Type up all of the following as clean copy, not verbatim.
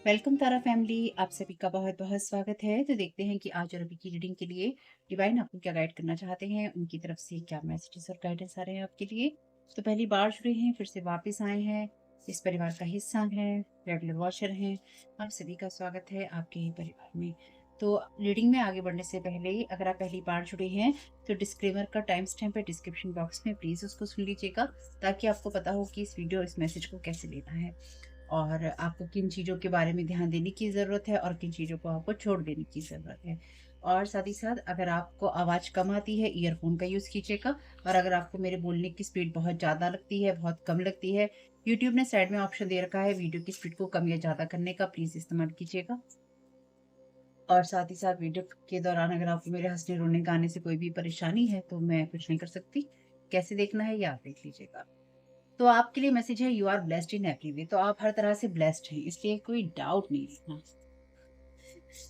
Welcome तारा family, आप सभी का बहुत बहुत स्वागत है। तो देखते हैं कि आज और अभी की रीडिंग के लिए डिवाइन आपको क्या गाइड करना चाहते हैं, उनकी तरफ से क्या मैसेजेस और गाइडेंस आ रहे हैं आपके लिए। तो पहली बार जुड़े हैं, फिर से वापस आए हैं, इस परिवार का हिस्सा हैं, रेगुलर वॉचर हैं, आप सभी का स्वागत है आपके ही परिवार में। तो रीडिंग में आगे बढ़ने से पहले अगर आप पहली बार जुड़े हैं तो डिस्क्लेमर का टाइम स्टैम्प है डिस्क्रिप्शन बॉक्स में, प्लीज उसको सुन लीजिएगा ताकि आपको पता हो कि इस वीडियो इस मैसेज को कैसे लेना है और आपको किन चीज़ों के बारे में ध्यान देने की ज़रूरत है और किन चीज़ों को आपको छोड़ देने की ज़रूरत है। और साथ ही साथ अगर आपको आवाज़ कम आती है, ईयरफ़ोन का यूज़ कीजिएगा। और अगर आपको मेरे बोलने की स्पीड बहुत ज़्यादा लगती है, बहुत कम लगती है, यूट्यूब ने साइड में ऑप्शन दे रखा है वीडियो की स्पीड को कम या ज़्यादा करने का, प्लीज़ इस्तेमाल कीजिएगा। और साथ ही साथ वीडियो के दौरान अगर आपको मेरे हँसने, रोने, गाने से कोई भी परेशानी है, तो मैं कुछ नहीं कर सकती। कैसे देखना है, ये आप देख लीजिएगा। तो आपके लिए मैसेज है, you are blessed in every way. तो आप हर तरह से ब्लेस्ड हैं, इसलिए कोई डाउट नहीं रखना।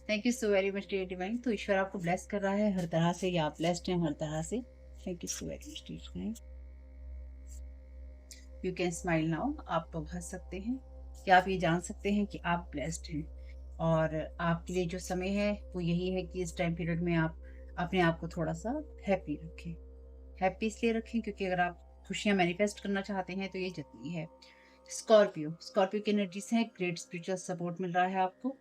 Thank you so very much dear divine. तो ईश्वर आपको ब्लेस कर रहा है हर तरह से, या आप ब्लेस्ड हैं हर तरह से। Thank you so very much dear divine. You can smile now. आप तो हंस सकते हैं कि आप ये जान सकते हैं कि आप ब्लेस्ड हैं। और आपके लिए जो समय है वो यही है कि इस टाइम पीरियड में आप अपने आप को थोड़ा सा हैप्पी रखें। हैप्पी इसलिए रखें क्योंकि अगर आप खुशियां मैनिफेस्ट करना चाहते हैं तो ये जरूरी है। स्कॉर्पियो, स्कॉर्पियो की एनर्जी से है, ग्रेट स्पिरिचुअल सपोर्ट मिल रहा है आपको।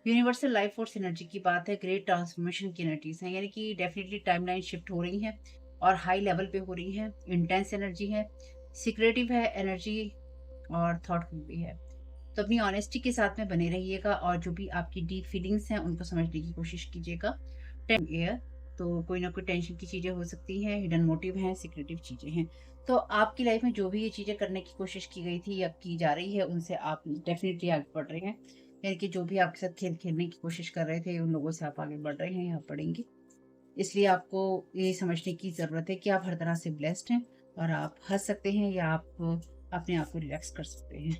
यूनिवर्सल लाइफ फोर्स एनर्जी की बात है, ग्रेट ट्रांसफॉर्मेशन की एनर्जीज हैं, यानी कि डेफिनेटली टाइमलाइन शिफ्ट हो रही है और हाई लेवल पे हो रही है। इंटेंस एनर्जी है, सिक्रेटिव है एनर्जी और थॉटफुल भी है। तो अपनी ऑनेस्टी के साथ में बने रहिएगा और जो भी आपकी डीप फीलिंग्स हैं उनको समझने की कोशिश कीजिएगा। एयर, तो कोई ना कोई टेंशन की चीज़ें हो सकती हैं, हिडन मोटिव हैं, सीक्रेटिव चीज़ें हैं। तो आपकी लाइफ में जो भी ये चीज़ें करने की कोशिश की गई थी या की जा रही है, उनसे आप डेफ़िनिटली आगे बढ़ रहे हैं। यानी कि जो भी आपके साथ खेल खेलने की कोशिश कर रहे थे, उन लोगों से आप आगे बढ़ रहे हैं या बढ़ेंगे। इसलिए आपको ये समझने की ज़रूरत है कि आप हर तरह से ब्लेस्ड हैं और आप हँस सकते हैं या आप अपने आप को रिलैक्स कर सकते हैं।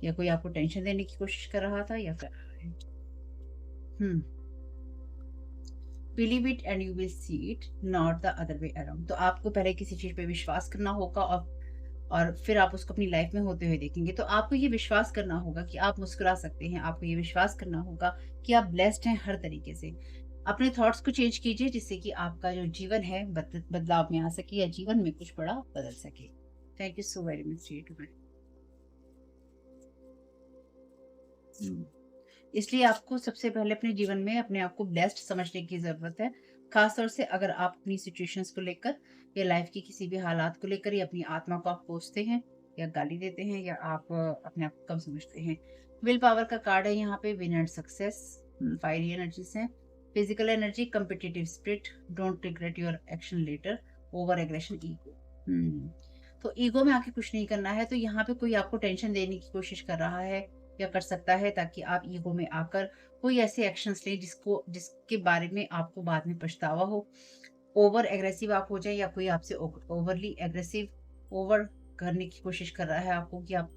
या कोई आपको टेंशन देने की कोशिश कर रहा था या कर रहा है। Hmm. Believe it and you will see it, not the other way around. तो आपको पहले किसी चीज़ पे विश्वास करना होगा और फिर आप उसको अपनी लाइफ में होते हुए देखेंगे। तो आपको ये विश्वास करना होगा कि आप मुस्कुरा सकते हैं, आपको ये विश्वास करना होगा कि आप ब्लेस्ड हैं हर तरीके से। अपने थॉट्स को चेंज कीजिए जिससे कि आपका जो जीवन है बदलाव में आ सके या जीवन में कुछ बड़ा बदल सके। Thank you so very much too. इसलिए आपको सबसे पहले अपने जीवन में अपने आप को ब्लेस्ड समझने की ज़रूरत है। ख़ास तौर से अगर आप अपनी सिचुएशंस को लेकर या लाइफ़ की किसी भी हालात को लेकर या अपनी आत्मा को आप कोसते हैं या गाली देते हैं या आप अपने आप को कम समझते हैं। विल पावर का कार्ड है यहाँ पे, win and success, fiery energies हैं। Physical energy, competitive spirit, don't regret your action later, over aggression, ego. Hmm. तो ईगो में आके कुछ नहीं करना है, तो यहाँ पे कोई आपको टेंशन देने की कोशिश कर रहा है या कर सकता है ताकि आप ईगो में आकर कोई ऐसे एक्शंस लें जिसके बारे में आपको बाद में पछतावा हो। ओवर एग्रेसिव आप हो जाएँ या कोई आपसे ओवरली एग्रेसिव ओवर करने की कोशिश कर रहा है आपको कि आप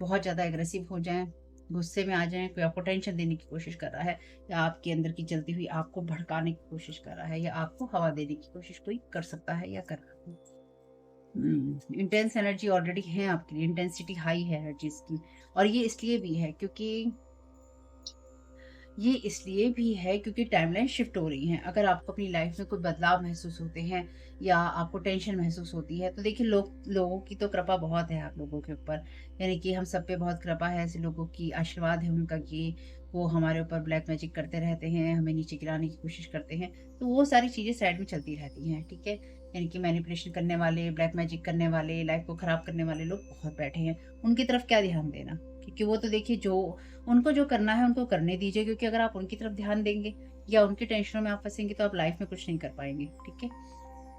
बहुत ज़्यादा एग्रेसिव हो जाएँ, गुस्से में आ जाएँ, कोई आपको टेंशन देने की कोशिश कर रहा है या आपके अंदर की जलती हुई आग को भड़काने की कोशिश कर रहा है या आपको हवा देने की कोशिश कोई कर सकता है या कर रहा है। इंटेंस एनर्जी ऑलरेडी है आपके लिए, इंटेंसिटी हाई है एनर्जीज़ की। और ये इसलिए भी है क्योंकि टाइमलाइन शिफ्ट हो रही है। अगर आपको अपनी लाइफ में कोई बदलाव महसूस होते हैं या आपको टेंशन महसूस होती है, तो देखिए लोगों की तो कृपा बहुत है आप लोगों के ऊपर। यानी कि हम सब पे बहुत कृपा है, ऐसे लोगों की आशीर्वाद है उनका कि वो हमारे ऊपर ब्लैक मैजिक करते रहते हैं, हमें नीचे गिराने की कोशिश करते हैं। तो वो सारी चीज़ें साइड में चलती रहती हैं, ठीक है? यानी कि मैनिपुलेशन करने वाले, ब्लैक मैजिक करने वाले, लाइफ को खराब करने वाले लोग बहुत बैठे हैं। उनकी तरफ क्या ध्यान देना? क्योंकि वो तो देखिए जो उनको जो करना है उनको करने दीजिए, क्योंकि अगर आप उनकी तरफ ध्यान देंगे या उनकी टेंशनों में आप फँसेंगे तो आप लाइफ में कुछ नहीं कर पाएँगे, ठीक है?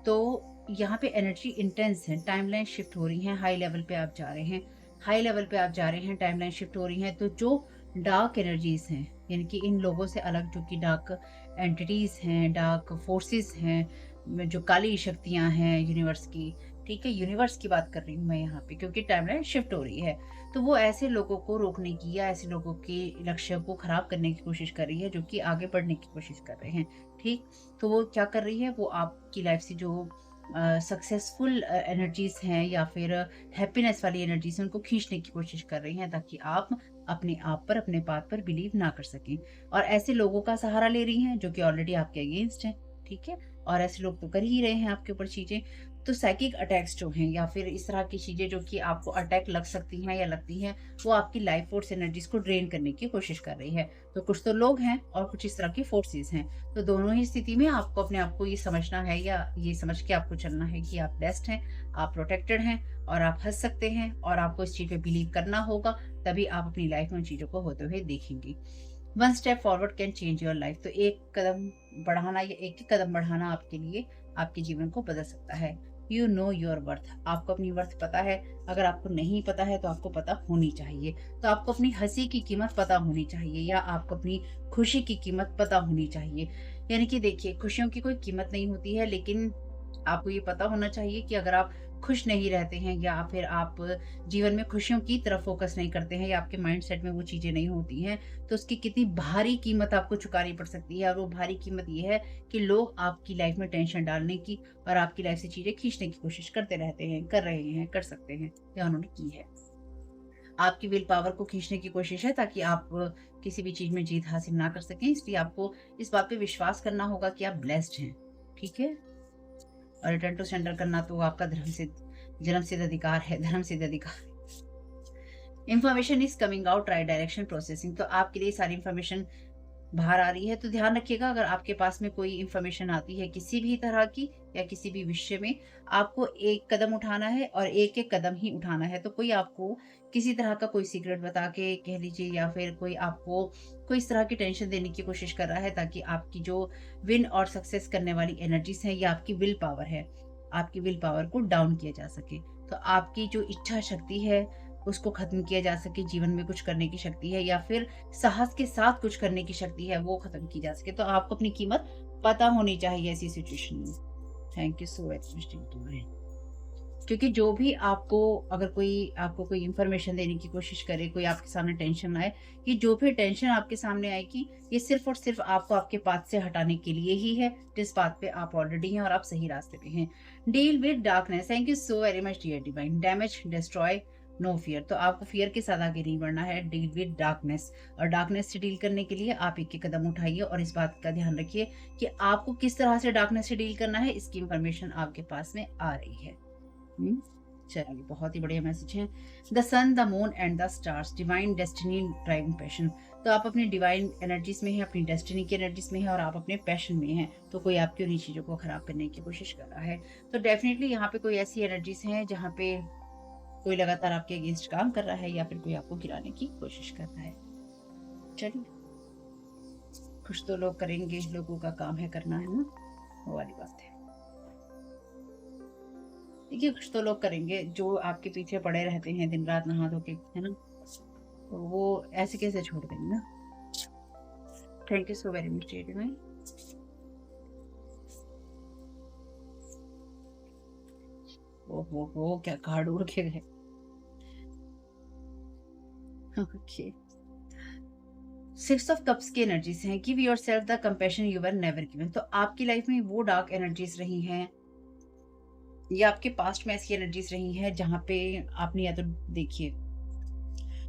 तो यहाँ पे एनर्जी इंटेंस है, टाइमलाइन शिफ्ट हो रही है, हाई लेवल पे आप जा रहे हैं। हाई लेवल पे आप जा रहे हैं, टाइमलाइन शिफ्ट हो रही है, तो जो डार्क एनर्जीज़ हैं, यानी कि इन लोगों से अलग जो कि डार्क एंटिटीज़ हैं, डार्क फोर्सेस हैं, जो काली शक्तियाँ हैं यूनिवर्स की, ठीक है? यूनिवर्स की बात कर रही हूँ मैं यहाँ पे, क्योंकि टाइमलाइन शिफ्ट हो रही है। तो वो ऐसे लोगों को रोकने की या ऐसे लोगों के लक्ष्य को खराब करने की कोशिश कर रही है जो कि आगे बढ़ने की कोशिश कर रहे हैं, ठीक? तो वो क्या कर रही है, वो आपकी लाइफ से जो सक्सेसफुल एनर्जीज़ हैं या फिर हैप्पीनेस वाली एनर्जीज़ हैं, उनको खींचने की कोशिश कर रही हैं ताकि आप अपने आप पर, अपने बात पर बिलीव ना कर सकें और ऐसे लोगों का सहारा ले रही हैं जो कि ऑलरेडी आपके अगेंस्ट हैं, ठीक है? और ऐसे लोग तो कर ही रहे हैं आपके ऊपर चीज़ें। तो साइकिक अटैक्स जो हैं या फिर इस तरह की चीज़ें जो कि आपको अटैक लग सकती हैं या लगती हैं, वो आपकी लाइफ फोर्स एनर्जीज़ को ड्रेन करने की कोशिश कर रही है। तो कुछ तो लोग हैं और कुछ इस तरह की फोर्सेस हैं। तो दोनों ही स्थिति में आपको अपने आप को ये समझना है या ये समझ के आपको चलना है कि आप ब्लेस्ड हैं, आप प्रोटेक्टेड हैं और आप हँस सकते हैं और आपको इस चीज़ पे बिलीव करना होगा, तभी आप अपनी लाइफ में उन चीज़ों को होते हुए देखेंगे। One step forward can change your life. तो एक कदम बढ़ाना या एक ही कदम बढ़ाना आपके लिए आपके जीवन को बदल सकता है। You know your worth. आपको अपनी वर्थ पता है। अगर आपको नहीं पता है तो आपको पता होनी चाहिए। तो आपको अपनी हंसी की कीमत पता होनी चाहिए या आपको अपनी खुशी की कीमत पता होनी चाहिए। यानी कि देखिए, खुशियों की कोई कीमत नहीं होती है, लेकिन आपको ये पता होना चाहिए कि अगर आप खुश नहीं रहते हैं या फिर आप जीवन में खुशियों की तरफ फोकस नहीं करते हैं या आपके माइंडसेट में वो चीज़ें नहीं होती हैं, तो उसकी कितनी भारी कीमत आपको चुकानी पड़ सकती है। और वो भारी कीमत ये है कि लोग आपकी लाइफ में टेंशन डालने की और आपकी लाइफ से चीज़ें खींचने की कोशिश करते रहते हैं, कर रहे हैं, कर सकते हैं या उन्होंने की है। आपकी विल पावर को खींचने की कोशिश है ताकि आप किसी भी चीज़ में जीत हासिल ना कर सकें। इसलिए आपको इस बात पे विश्वास करना होगा कि आप ब्लेस्ड हैं, ठीक है? और रिटर्न टू सेंडर करना तो आपका जन्मसिद्ध अधिकार है, धर्मसिद्ध अधिकार है। Information is coming out, right direction processing. तो आपके लिए सारी इन्फॉर्मेशन बाहर आ रही है, तो ध्यान रखिएगा अगर आपके पास में कोई इन्फॉर्मेशन आती है किसी भी तरह की या किसी भी विषय में, आपको एक कदम उठाना है और एक एक कदम ही उठाना है। तो कोई आपको किसी तरह का कोई सीक्रेट बता के कह लीजिए या फिर कोई आपको कोई इस तरह की टेंशन देने की कोशिश कर रहा है ताकि आपकी जो विन और सक्सेस करने वाली एनर्जीज है या आपकी विल पावर है, आपकी विल पावर को डाउन किया जा सके। तो आपकी जो इच्छा शक्ति है उसको खत्म किया जा सके, जीवन में कुछ करने की शक्ति है या फिर साहस के साथ कुछ करने की शक्ति है, वो खत्म की जा सके। तो आपको अपनी कीमत पता होनी चाहिए ऐसी सिचुएशन में। Thank you so much. क्योंकि जो भी आपको अगर कोई आपको कोई इन्फॉर्मेशन देने की कोशिश करे, कोई आपके सामने टेंशन आए, ये जो भी टेंशन आपके सामने आएगी, ये सिर्फ़ और सिर्फ़ आपको आपके पाथ से हटाने के लिए ही है, जिस पाथ पे आप ऑलरेडी हैं और आप सही रास्ते पे हैं। Deal with darkness. Thank you so very much dear divine. Damage, destroy, no fear. तो आपको फियर के साथ आगे नहीं बढ़ना है, डील विद डार्कनेस। और डार्कनेस से डील करने के लिए आप एक-एक कदम उठाइए और इस बात का ध्यान रखिए कि आपको किस तरह से डार्कनेस से डील करना है, इसकी इन्फॉर्मेशन आपके पास में आ रही है। हुँ, चलिए बहुत ही बढ़िया मैसेज है। The sun, the moon and the stars, divine destiny driving passion. तो आप अपनी डिवाइन एनर्जीज़ में हैं, अपनी डेस्टिनी की एनर्जीज़ में हैं और आप अपने पैशन में हैं। तो कोई आपकी उन्हीं चीज़ों को खराब करने की कोशिश कर रहा है। तो डेफ़िनिटली यहाँ पे कोई ऐसी एनर्जीज़ हैं जहाँ पे कोई लगातार आपके अगेंस्ट काम कर रहा है या फिर कोई आपको गिराने की कोशिश कर रहा है। चलिए, कुछ तो लोग करेंगे, लोगों का काम है करना, है ना? वो वाली बात है। देखिए, कुछ तो लोग करेंगे जो आपके पीछे पड़े रहते हैं दिन रात नहा धो के, है ना? तो वो ऐसे कैसे छोड़ देंगे ना? Thank you so very much dear divine. ओहो! क्या कार्ड उड़ के गए। ओके। सिक्स ऑफ कप्स की एनर्जीज़ हैं। Give yourself the compassion you were never given. तो आपकी लाइफ में वो डार्क एनर्जीज़ रही हैं या आपके पास्ट में ऐसी एनर्जीज़ रही हैं जहाँ पे आपने या तो देखिए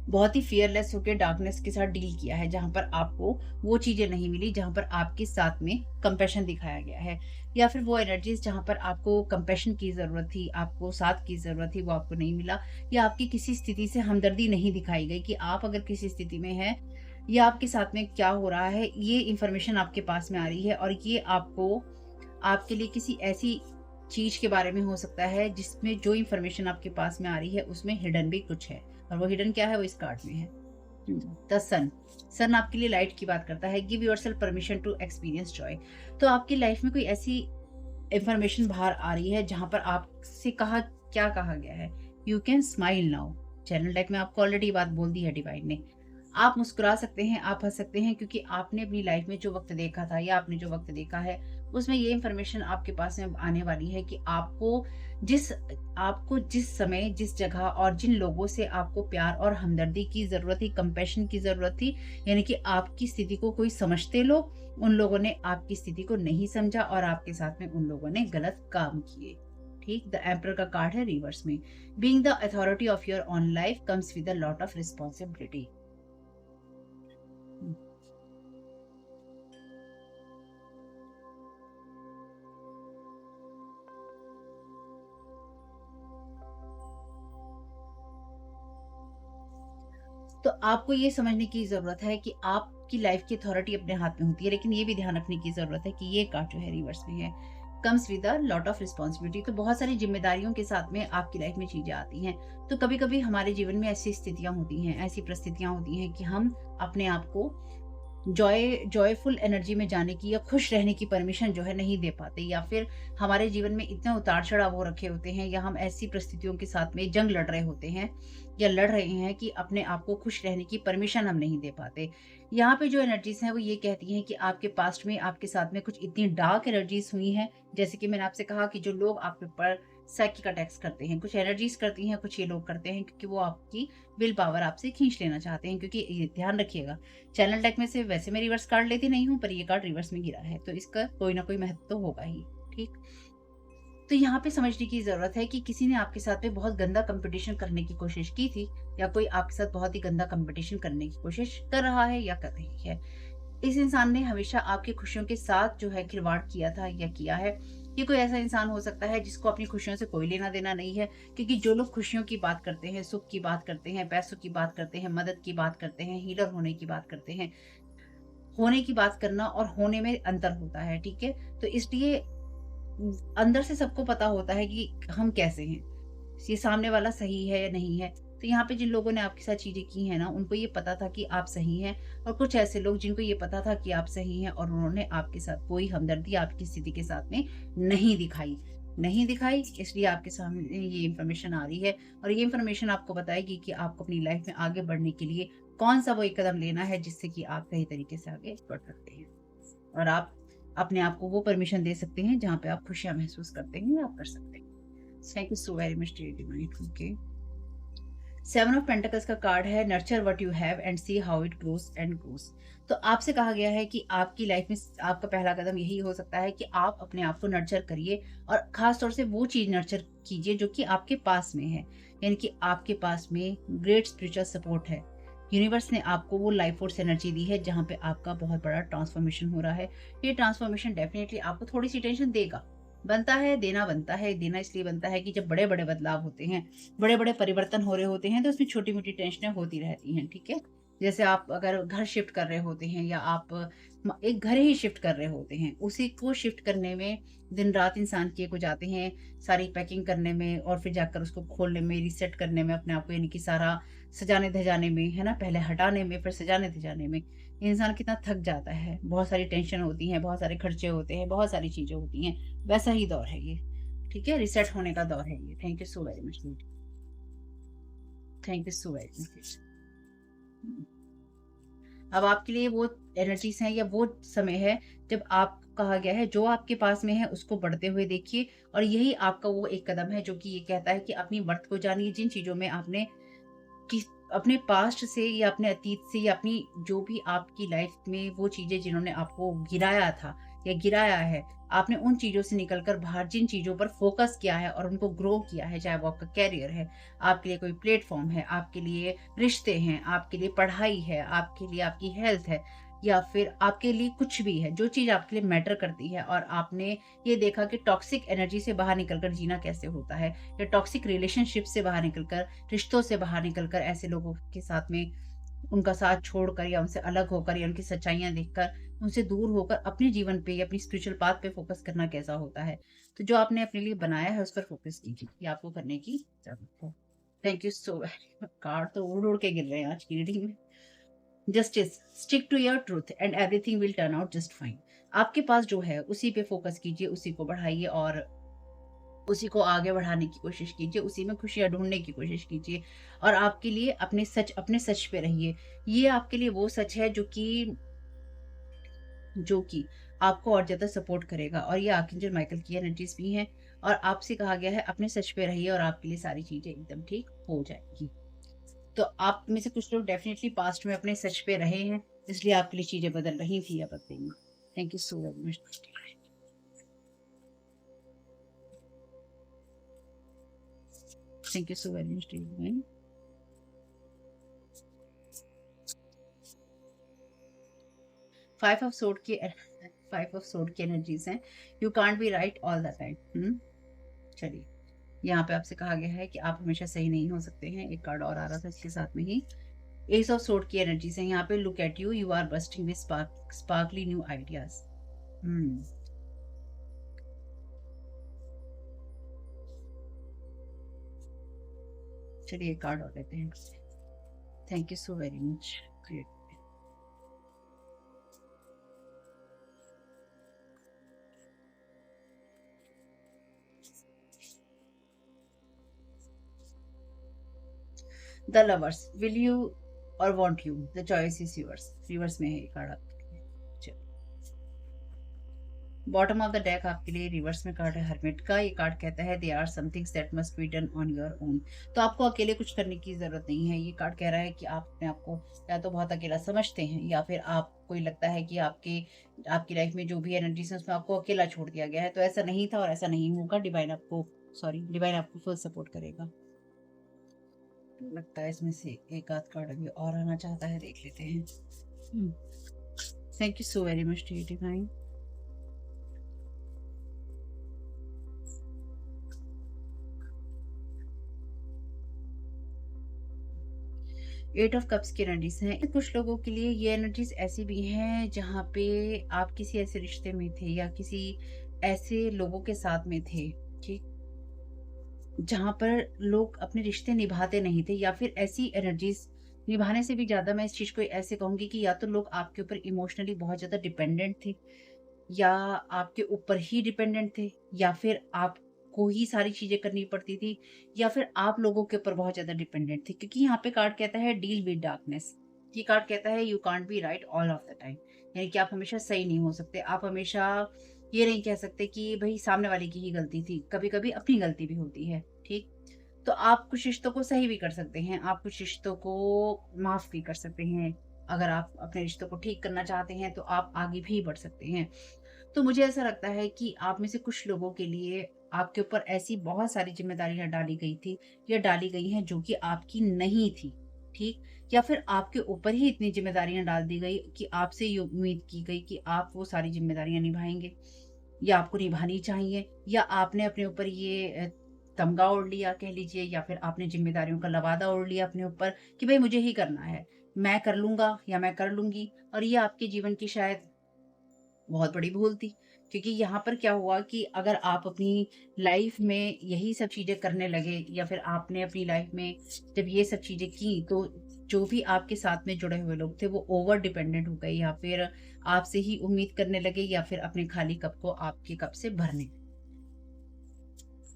बहुत ही फियरलेस होके डार्कनेस के साथ डील किया है, जहाँ पर आपको वो चीज़ें नहीं मिली, जहाँ पर आपके साथ में कंपैशन दिखाया गया है। या फिर वो एनर्जीज़ जहाँ पर आपको कंपैशन की ज़रूरत थी, आपको साथ की ज़रूरत थी, वो आपको नहीं मिला या आपकी किसी स्थिति से हमदर्दी नहीं दिखाई गई कि आप अगर किसी स्थिति में हैं या आपके साथ में क्या हो रहा है, ये इन्फॉर्मेशन आपके पास में आ रही है और ये आपको आपके लिए किसी ऐसी चीज़ के बारे में हो सकता है जिसमें जो इन्फॉर्मेशन आपके पास में आ रही है उसमें हिडन भी कुछ है और वो हिडन क्या है वो इस कार्ड में है। द सन। सन आपके लिए लाइट की बात करता है। Give yourself permission to experience joy. तो आपकी लाइफ में कोई ऐसी इन्फॉर्मेशन बाहर आ रही है जहां पर आपसे क्या कहा गया है, you can smile now. Channel deck में आपको ऑलरेडी बात बोल दी है डिवाइन ने। आप मुस्कुरा सकते हैं, आप हंस सकते हैं क्योंकि आपने अपनी लाइफ में जो वक्त देखा था या आपने जो वक्त देखा है उसमें ये इन्फॉर्मेशन आपके पास में आने वाली है कि आपको जिस समय, जिस जगह और जिन लोगों से आपको प्यार और हमदर्दी की ज़रूरत थी, कंपैशन की ज़रूरत थी, यानी कि आपकी स्थिति को कोई समझते लोग, उन लोगों ने आपकी स्थिति को नहीं समझा और आपके साथ में उन लोगों ने गलत काम किए। ठीक, द एम्परर का कार्ड है रिवर्स में। Being the authority of your own life comes with a lot of responsibility. तो आपको ये समझने की ज़रूरत है कि आपकी लाइफ़ की अथॉरिटी अपने हाथ में होती है, लेकिन ये भी ध्यान रखने की ज़रूरत है कि ये कार्ड जो है रिवर्स में है। Comes with a lot of responsibility, तो बहुत सारी ज़िम्मेदारियों के साथ में आपकी लाइफ़ में चीज़ें आती हैं। तो कभी-कभी हमारे जीवन में ऐसी स्थितियाँ होती हैं, ऐसी परिस्थितियाँ होती हैं कि हम अपने आप को जॉयफुल एनर्जी में जाने की या खुश रहने की परमिशन जो है नहीं दे पाते, या फिर हमारे जीवन में इतने उतार-चढ़ाव हो रखे होते हैं, या हम ऐसी परिस्थितियों के साथ में जंग लड़ रहे होते हैं या लड़ रहे हैं कि अपने आप को खुश रहने की परमिशन हम नहीं दे पाते। यहाँ पे जो एनर्जीज़ हैं वो ये कहती हैं कि आपके पास्ट में आपके साथ में कुछ इतनी डार्क एनर्जीज़ हुई हैं, जैसे कि मैंने आपसे कहा कि जो लोग आपके ऊपर साइकिक अटैक्स करते हैं, कुछ एनर्जीज़ करती हैं, कुछ ये लोग करते हैं क्योंकि वो आपकी विल पावर आपसे खींच लेना चाहते हैं, क्योंकि ये ध्यान रखिएगा, चैनल डेक में से वैसे मैं रिवर्स कार्ड लेती नहीं हूँ, पर ये कार्ड रिवर्स में गिरा है, तो इसका कोई ना कोई महत्व तो होगा ही, ठीक? तो यहाँ पे समझने की ज़रूरत है कि किसी ने आपके साथ में बहुत गंदा कॉम्पिटिशन करने की कोशिश की थी, या कोई आपके साथ बहुत ही गंदा कॉम्पिटिशन करने की कोशिश कर रहा है या कर रही है। इस इंसान ने हमेशा आपकी खुशियों के साथ जो है खिलवाड़ किया था या किया है। ये कोई ऐसा इंसान हो सकता है जिसको अपनी खुशियों से कोई लेना-देना नहीं है, क्योंकि जो लोग खुशियों की बात करते हैं, सुख की बात करते हैं, पैसों की बात करते हैं, मदद की बात करते हैं, हीलर होने की बात करते हैं, होने की बात करना और होने में अंतर होता है, ठीक है? तो इसलिए अंदर से सबको पता होता है कि हम कैसे हैं, ये सामने वाला सही है या नहीं है। तो यहाँ पे जिन लोगों ने आपके साथ चीज़ें की हैं ना, उनको ये पता था कि आप सही हैं, और कुछ ऐसे लोग जिनको ये पता था कि आप सही हैं और उन्होंने आपके साथ कोई हमदर्दी आपकी स्थिति के साथ में नहीं दिखाई, इसलिए आपके सामने ये इन्फॉर्मेशन आ रही है, और ये इन्फॉर्मेशन आपको बताएगी कि आपको अपनी लाइफ में आगे बढ़ने के लिए कौन-सा वो एक कदम लेना है जिससे कि आप सही तरीके से आगे बढ़ सकते हैं। और आप अपने आप को वो परमिशन दे सकते हैं जहाँ पे आप खुशियाँ महसूस करते हैं, आप कर सकते हैं। Thank you so very much dear divine. Okay. 7 of pentacles का कार्ड है, nurture what you have and see how it grows and grows. तो आपसे कहा गया है कि आपकी लाइफ में आपका पहला कदम यही हो सकता है कि आप अपने आप को नर्चर करिए, और खास तौर से वो चीज़ नर्चर कीजिए जो कि आपके पास में है। यानी कि आपके पास में ग्रेट स्पिरिचुअल सपोर्ट है। यूनिवर्स ने आपको वो लाइफ फोर्स एनर्जी दी है जहाँ पे आपका बहुत बड़ा ट्रांसफॉर्मेशन हो रहा है। ये ट्रांसफॉर्मेशन डेफिनिटली आपको थोड़ी-सी टेंशन देगा। बनता है, देना इसलिए बनता है कि जब बड़े-बड़े बदलाव होते हैं, बड़े-बड़े परिवर्तन हो रहे होते हैं, तो उसमें छोटी-मोटी टेंशनें होती रहती हैं, ठीक है? जैसे आप अगर घर शिफ्ट कर रहे होते हैं, या आप एक घर ही शिफ्ट कर रहे होते हैं, उसी को शिफ्ट करने में दिन-रात इंसान किए को जाते हैं, सारी पैकिंग करने में, और फिर जाकर उसको खोलने में, रीसेट करने में अपने आप को, यानी कि सारा सजाने-धजाने में, है ना? पहले हटाने में, फिर सजाने-धजाने में, इंसान कितना थक जाता है। बहुत सारी टेंशन होती है, बहुत सारे खर्चे होते हैं, बहुत सारी चीज़ें होती हैं। वैसा ही दौर है ये, ठीक है? रीसेट होने का दौर है ये। Thank you so very much. Thank you so very much. अब आपके लिए वो एनर्जीज़ हैं, या वो समय है जब आप कहा गया है जो आपके पास में है उसको बढ़ते हुए देखिए, और यही आपका वो एक कदम है जो कि ये कहता है कि अपनी वर्थ को जानिए, जिन चीज़ों में आपने कि अपने पास्ट से या अपने अतीत से, या अपनी जो भी आपकी लाइफ में वो चीज़ें जिन्होंने आपको गिराया था या गिराया है, आपने उन चीज़ों से निकल कर बाहर जिन चीज़ों पर फ़ोकस किया है और उनको ग्रो किया है, चाहे वो आपका करियर है, आपके लिए कोई प्लेटफ़ॉर्म है, आपके लिए रिश्ते हैं, आपके लिए पढ़ाई है, आपके लिए आपकी हेल्थ है, या फिर आपके लिए कुछ भी है, जो चीज़ आपके लिए मैटर करती है, और आपने ये देखा कि टॉक्सिक एनर्जी से बाहर निकल कर जीना कैसे होता है, या टॉक्सिक रिलेशनशिप से बाहर निकलकर, रिश्तों से बाहर निकलकर, ऐसे लोगों के साथ में उनका साथ छोड़कर, या उनसे अलग होकर, या उनकी सच्चाइयाँ देखकर, उनसे दूर होकर अपने जीवन पे या अपनी स्पिरिचुअल पाथ पे फ़ोकस करना कैसा होता है। तो जो आपने अपने लिए बनाया है उस पर फ़ोकस कीजिए, ये आपको करने की ज़रूरत है। Thank you so very much. Card तो उड़-उड़ के गिर रहे हैं आज की रीडिंग में। Justice, stick to your truth and everything will turn out just fine. आपके पास जो है उसी पे फ़ोकस कीजिए, उसी को बढ़ाइए, और उसी को आगे बढ़ाने की कोशिश कीजिए, उसी में खुशियाँ ढूँढने की कोशिश कीजिए, और आपके लिए अपने सच पे रहिए। ये आपके लिए वो सच है जो कि आपको और ज़्यादा सपोर्ट करेगा, और ये आर्कएंजल माइकल की एनर्जीज़ भी हैं, और आपसे कहा गया है अपने सच पे रहिए, और आपके लिए सारी चीज़ें एकदम ठीक हो जाएँगी। तो आप में से कुछ लोग डेफ़िनिटली पास्ट में अपने सच पे रहे हैं, इसलिए आपके लिए चीज़ें बदल रही थी या बदलेंगी। Thank you so very much. Thank you so very much. 5 of sword की 5 ऑफ सोर्ड की एनर्जीज़ हैं। You can't be right all the time. चलिए, यहाँ पे आपसे कहा गया है कि आप हमेशा सही नहीं हो सकते हैं। एक कार्ड और आ रहा था इसके साथ में ही। एस ऑफ सोर्ड की एनर्जीज है यहाँ पे। Look at you, you are bursting with sparkly new ideas. चलिए एक कार्ड और लेते हैं। Thank you so very much. Great. The lovers, will you और won't you, the choice is yours. Reverse में है ये कार्ड आपके लिए। बॉटम ऑफ द डेक आपके लिए रिवर्स में कार्ड है हरमिट का। ये कार्ड कहता है there are some things that must be done on your own. तो आपको अकेले कुछ करने की जरूरत नहीं है। ये कार्ड कह रहा है कि आप अपने आप को या तो बहुत अकेला समझते हैं, या फिर आपको लगता है कि आपकी लाइफ में जो भी एनर्जीज है उसमें आपको अकेला छोड़ दिया गया है। तो ऐसा नहीं था और ऐसा नहीं होगा। डिवाइन आपको फुल सपोर्ट करेगा। लगता है इसमें से एक आध कार्ड अभी और आना चाहता है, देख लेते हैं। Thank you so very much to you divine. Eight of cups की एनर्जीज हैं। कुछ लोगों के लिए ये एनर्जीज ऐसी भी हैं जहाँ पे आप किसी ऐसे रिश्ते में थे या किसी ऐसे लोगों के साथ में थे, ठीक, जहाँ पर लोग अपने रिश्ते निभाते नहीं थे, या फिर ऐसी एनर्जीज निभाने से भी ज्यादा मैं इस चीज को ऐसे कहूंगी कि या तो लोग आपके ऊपर इमोशनली बहुत ज्यादा डिपेंडेंट थे, या आपके ऊपर ही डिपेंडेंट थे, या फिर आपको ही सारी चीजें करनी पड़ती थी, या फिर आप लोगों के ऊपर बहुत ज्यादा डिपेंडेंट थे। क्योंकि यहाँ पे कार्ड कहता है डील विद डार्कनेस। ये कार्ड कहता है you can't be right all of the time. यानी कि आप हमेशा सही नहीं हो सकते। आप हमेशा ये नहीं कह सकते कि भाई सामने वाले की ही गलती थी। कभी कभी अपनी गलती भी होती है, ठीक। तो आप कुछ रिश्तों को सही भी कर सकते हैं, आप कुछ रिश्तों को माफ भी कर सकते हैं। अगर आप अपने रिश्तों को ठीक करना चाहते हैं तो आप आगे भी बढ़ सकते हैं। तो मुझे ऐसा लगता है कि आप में से कुछ लोगों के लिए आपके ऊपर ऐसी बहुत सारी जिम्मेदारियां डाली गई थी, या डाली गई हैं जो कि आपकी नहीं थी, ठीक। या फिर आपके ऊपर ही इतनी जिम्मेदारियां डाल दी गई कि आपसे ये उम्मीद की गई कि आप वो सारी जिम्मेदारियां निभाएंगे, या आपको निभानी चाहिए, या आपने अपने ऊपर ये तमगा ओढ़ लिया कह लीजिए, या फिर आपने जिम्मेदारियों का लवादा ओढ़ लिया अपने ऊपर कि भाई मुझे ही करना है, मैं कर लूंगा या मैं कर लूंगी। और ये आपके जीवन की शायद बहुत बड़ी भूल थी। क्योंकि यहाँ पर क्या हुआ कि अगर आप अपनी लाइफ में यही सब चीज़ें करने लगे, या फिर आपने अपनी लाइफ में जब ये सब चीज़ें की, तो जो भी आपके साथ में जुड़े हुए लोग थे वो ओवर डिपेंडेंट हो गए, या फिर आपसे ही उम्मीद करने लगे, या फिर अपने खाली कप को आपके कप से भरने।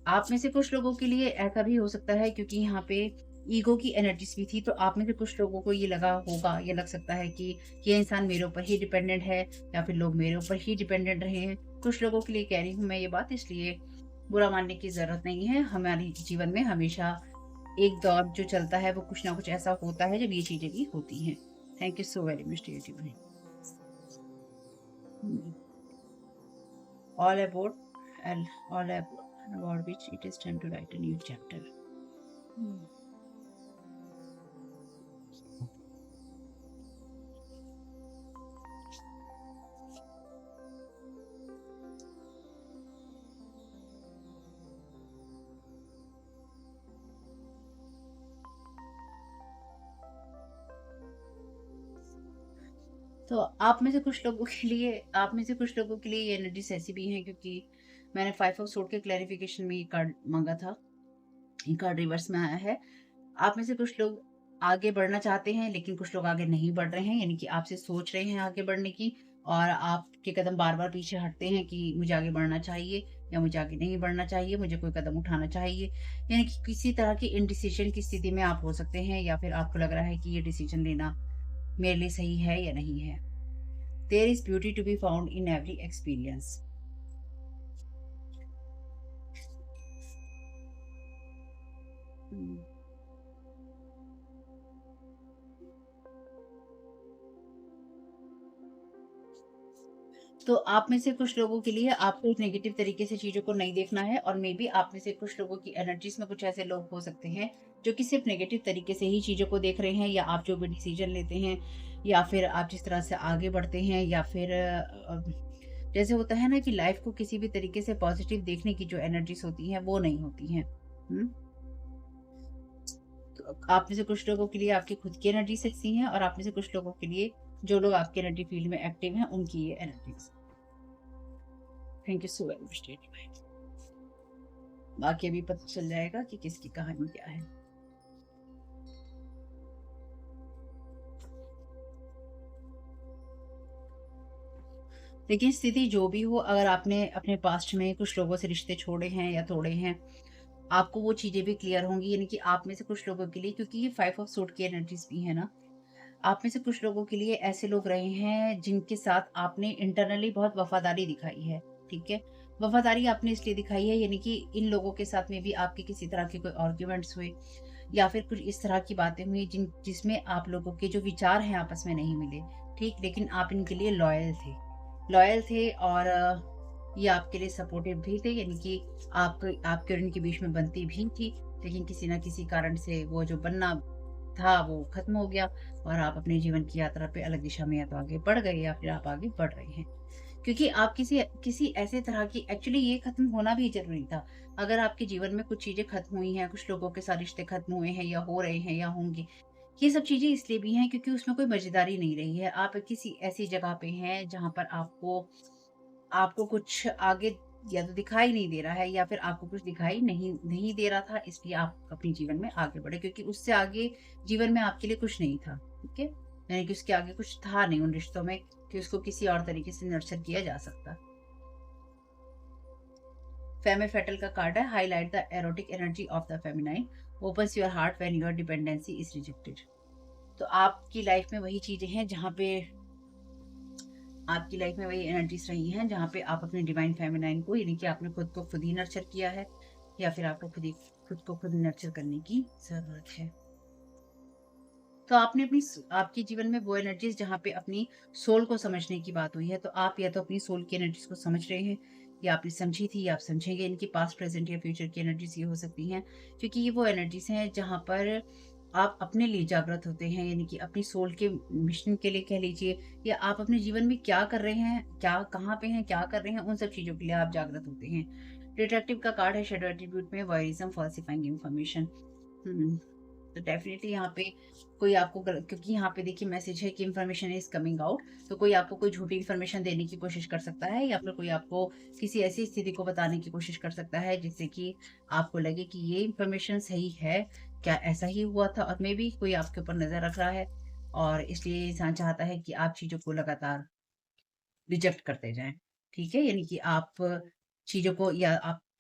आप में से कुछ लोगों के लिए ऐसा भी हो सकता है, क्योंकि यहाँ पे ईगो की एनर्जीज भी थी। तो आप में से कुछ लोगों को ये लगा होगा, ये लग सकता है कि ये इंसान मेरे ऊपर ही डिपेंडेंट है, या फिर लोग मेरे ऊपर ही डिपेंडेंट रहे हैं। कुछ लोगों के लिए कह रही हूँ मैं ये बात, इसलिए बुरा मानने की जरूरत नहीं है। हमारे जीवन में हमेशा एक दौर जो चलता है वो कुछ ना कुछ ऐसा होता है जब ये चीजें भी होती हैं। Thank you so very much dear भाई। All about all about which it is time to write a new chapter. तो आप में से कुछ लोगों के लिए ये एनर्जीज ऐसी भी हैं, क्योंकि मैंने 5 ऑफ सोर्ड के क्लैरिफिकेशन में ये कार्ड मांगा था। ये कार्ड रिवर्स में आया है। आप में से कुछ लोग आगे बढ़ना चाहते हैं, लेकिन कुछ लोग आगे नहीं बढ़ रहे हैं, यानी कि आपसे सोच रहे हैं आगे बढ़ने की, और आपके कदम बार बार पीछे हटते हैं कि मुझे आगे बढ़ना चाहिए या मुझे आगे नहीं बढ़ना चाहिए, मुझे कोई कदम उठाना चाहिए। यानी कि किसी तरह की इनडिसीजन की स्थिति में आप हो सकते हैं, या फिर आपको लग रहा है कि ये डिसीजन लेना मेरे लिए सही है या नहीं है। There is beauty to be found in every experience. तो आप में से कुछ लोगों के लिए आपको एक नेगेटिव तरीके से चीज़ों को नहीं देखना है, और मे बी आप में से कुछ लोगों की एनर्जीज में कुछ ऐसे लोग हो सकते हैं जो कि सिर्फ नेगेटिव तरीके से ही चीज़ों को देख रहे हैं, या आप जो भी डिसीजन लेते हैं, या फिर आप जिस तरह से आगे बढ़ते हैं, या फिर जैसे होता है ना कि लाइफ को किसी भी तरीके से पॉजिटिव देखने की जो एनर्जीज होती हैं वो नहीं होती हैं। तो आप में से कुछ लोगों के लिए आपकी खुद की एनर्जी सेक्सी है, और आप में से कुछ लोगों के लिए जो लोग आपके एनर्जी फील्ड में एक्टिव हैं उनकी ये energies. Thank you so very much. बाकी अभी पता चल जाएगा कि किसकी कहानी क्या है। लेकिन स्थिति जो भी हो, अगर आपने अपने पास्ट में कुछ लोगों से रिश्ते छोड़े हैं या तोड़े हैं, आपको वो चीजें भी क्लियर होंगी। यानी कि आप में से कुछ लोगों के लिए, क्योंकि ये 5 ऑफ सूट की एनर्जीज भी है ना, आप में से कुछ लोगों के लिए ऐसे लोग रहे हैं जिनके साथ आपने इंटरनली बहुत वफादारी दिखाई है। ठीक है, वफादारी आपने इसलिए दिखाई है, यानी कि इन लोगों के साथ में भी आपके किसी तरह के कोई आर्ग्यूमेंट्स हुए या फिर कुछ इस तरह की बातें हुई जिसमें आप लोगों के जो विचार हैं आपस में नहीं मिले। ठीक, लेकिन आप इनके लिए लॉयल थे, और ये आपके लिए सपोर्टिव भी थे। यानी कि आपके और इनके बीच में बनती भी थी, लेकिन किसी ना किसी कारण से वो जो बनना था वो खत्म हो गया, और आप अपने जीवन की यात्रा पे अलग दिशा में या तो आगे बढ़ गए या फिर आप आगे बढ़ रहे हैं। क्योंकि आप किसी किसी ऐसे तरह की, एक्चुअली ये खत्म होना भी जरूरी था। अगर आपके जीवन में कुछ चीजें खत्म हुई हैं, कुछ लोगों के साथ रिश्ते खत्म हुए हैं या हो रहे हैं या होंगे, ये सब चीजें इसलिए भी हैं क्योंकि उसमें कोई मजेदारी नहीं रही है। आप किसी ऐसी जगह पे हैं जहां पर आपको आपको कुछ आगे या तो दिखाई नहीं दे रहा है, या फिर आपको कुछ दिखाई नहीं नहीं दे रहा था, इसलिए आप अपने जीवन में आगे बढ़े, क्योंकि उससे आगे जीवन में आपके लिए कुछ नहीं था। ठीक है, यानी कि उसके आगे कुछ था नहीं उन रिश्तों में कि उसको किसी और तरीके से नर्चर किया जा सकता। फेमे फेटल का कार्ड है, highlight the erotic energy of the feminine, opens your heart when your dependency is rejected. तो आपकी लाइफ में वही चीजें हैं जहाँ पे आपकी लाइफ में वही एनर्जीज रही हैं जहाँ पे आप अपने डिवाइन फेमिनाइन को, यानी कि आपने खुद को खुद ही नर्चर किया है, या फिर आपको खुद को खुद नर्चर करने की जरूरत है। तो आपने आपके जीवन में वो एनर्जीज जहाँ पे अपनी सोल को समझने की बात हुई है, तो आप या तो अपनी सोल की एनर्जीज को समझ रहे हैं, या आपने समझी थी या आप समझेंगे। इनकी पास्ट, प्रेजेंट या फ्यूचर की एनर्जीज ये हो सकती हैं, क्योंकि ये वो एनर्जीज हैं जहाँ पर आप अपने लिए जागृत होते हैं, यानी कि अपनी सोल के मिशन के लिए कह लीजिए, या आप अपने जीवन में क्या कर रहे हैं, क्या कहाँ पे हैं, क्या कर रहे हैं, उन सब चीजों के लिए आप जागृत होते हैं। डिटेक्टिव का कार्ड है, शैडो एट्रीब्यूट में वॉयरिज्म, फॉल्सिफाइंग इंफॉर्मेशन। तो डेफिनेटली यहाँ पे कोई आपको क्योंकि यहाँ पे देखिए मैसेज है कि इन्फॉर्मेशन इज कमिंग आउट, तो कोई आपको कोई झूठी इन्फॉर्मेशन देने की कोशिश कर सकता है, या फिर कोई आपको किसी ऐसी स्थिति को बताने की कोशिश कर सकता है जिससे कि आपको लगे कि ये इन्फॉर्मेशन सही है, क्या ऐसा ही हुआ था, और मे बी कोई आपके ऊपर नजर रख रहा है, और इसलिए इंसान चाहता है कि आप चीजों को लगातार रिजेक्ट करते जाएँ। ठीक है? यानी कि आप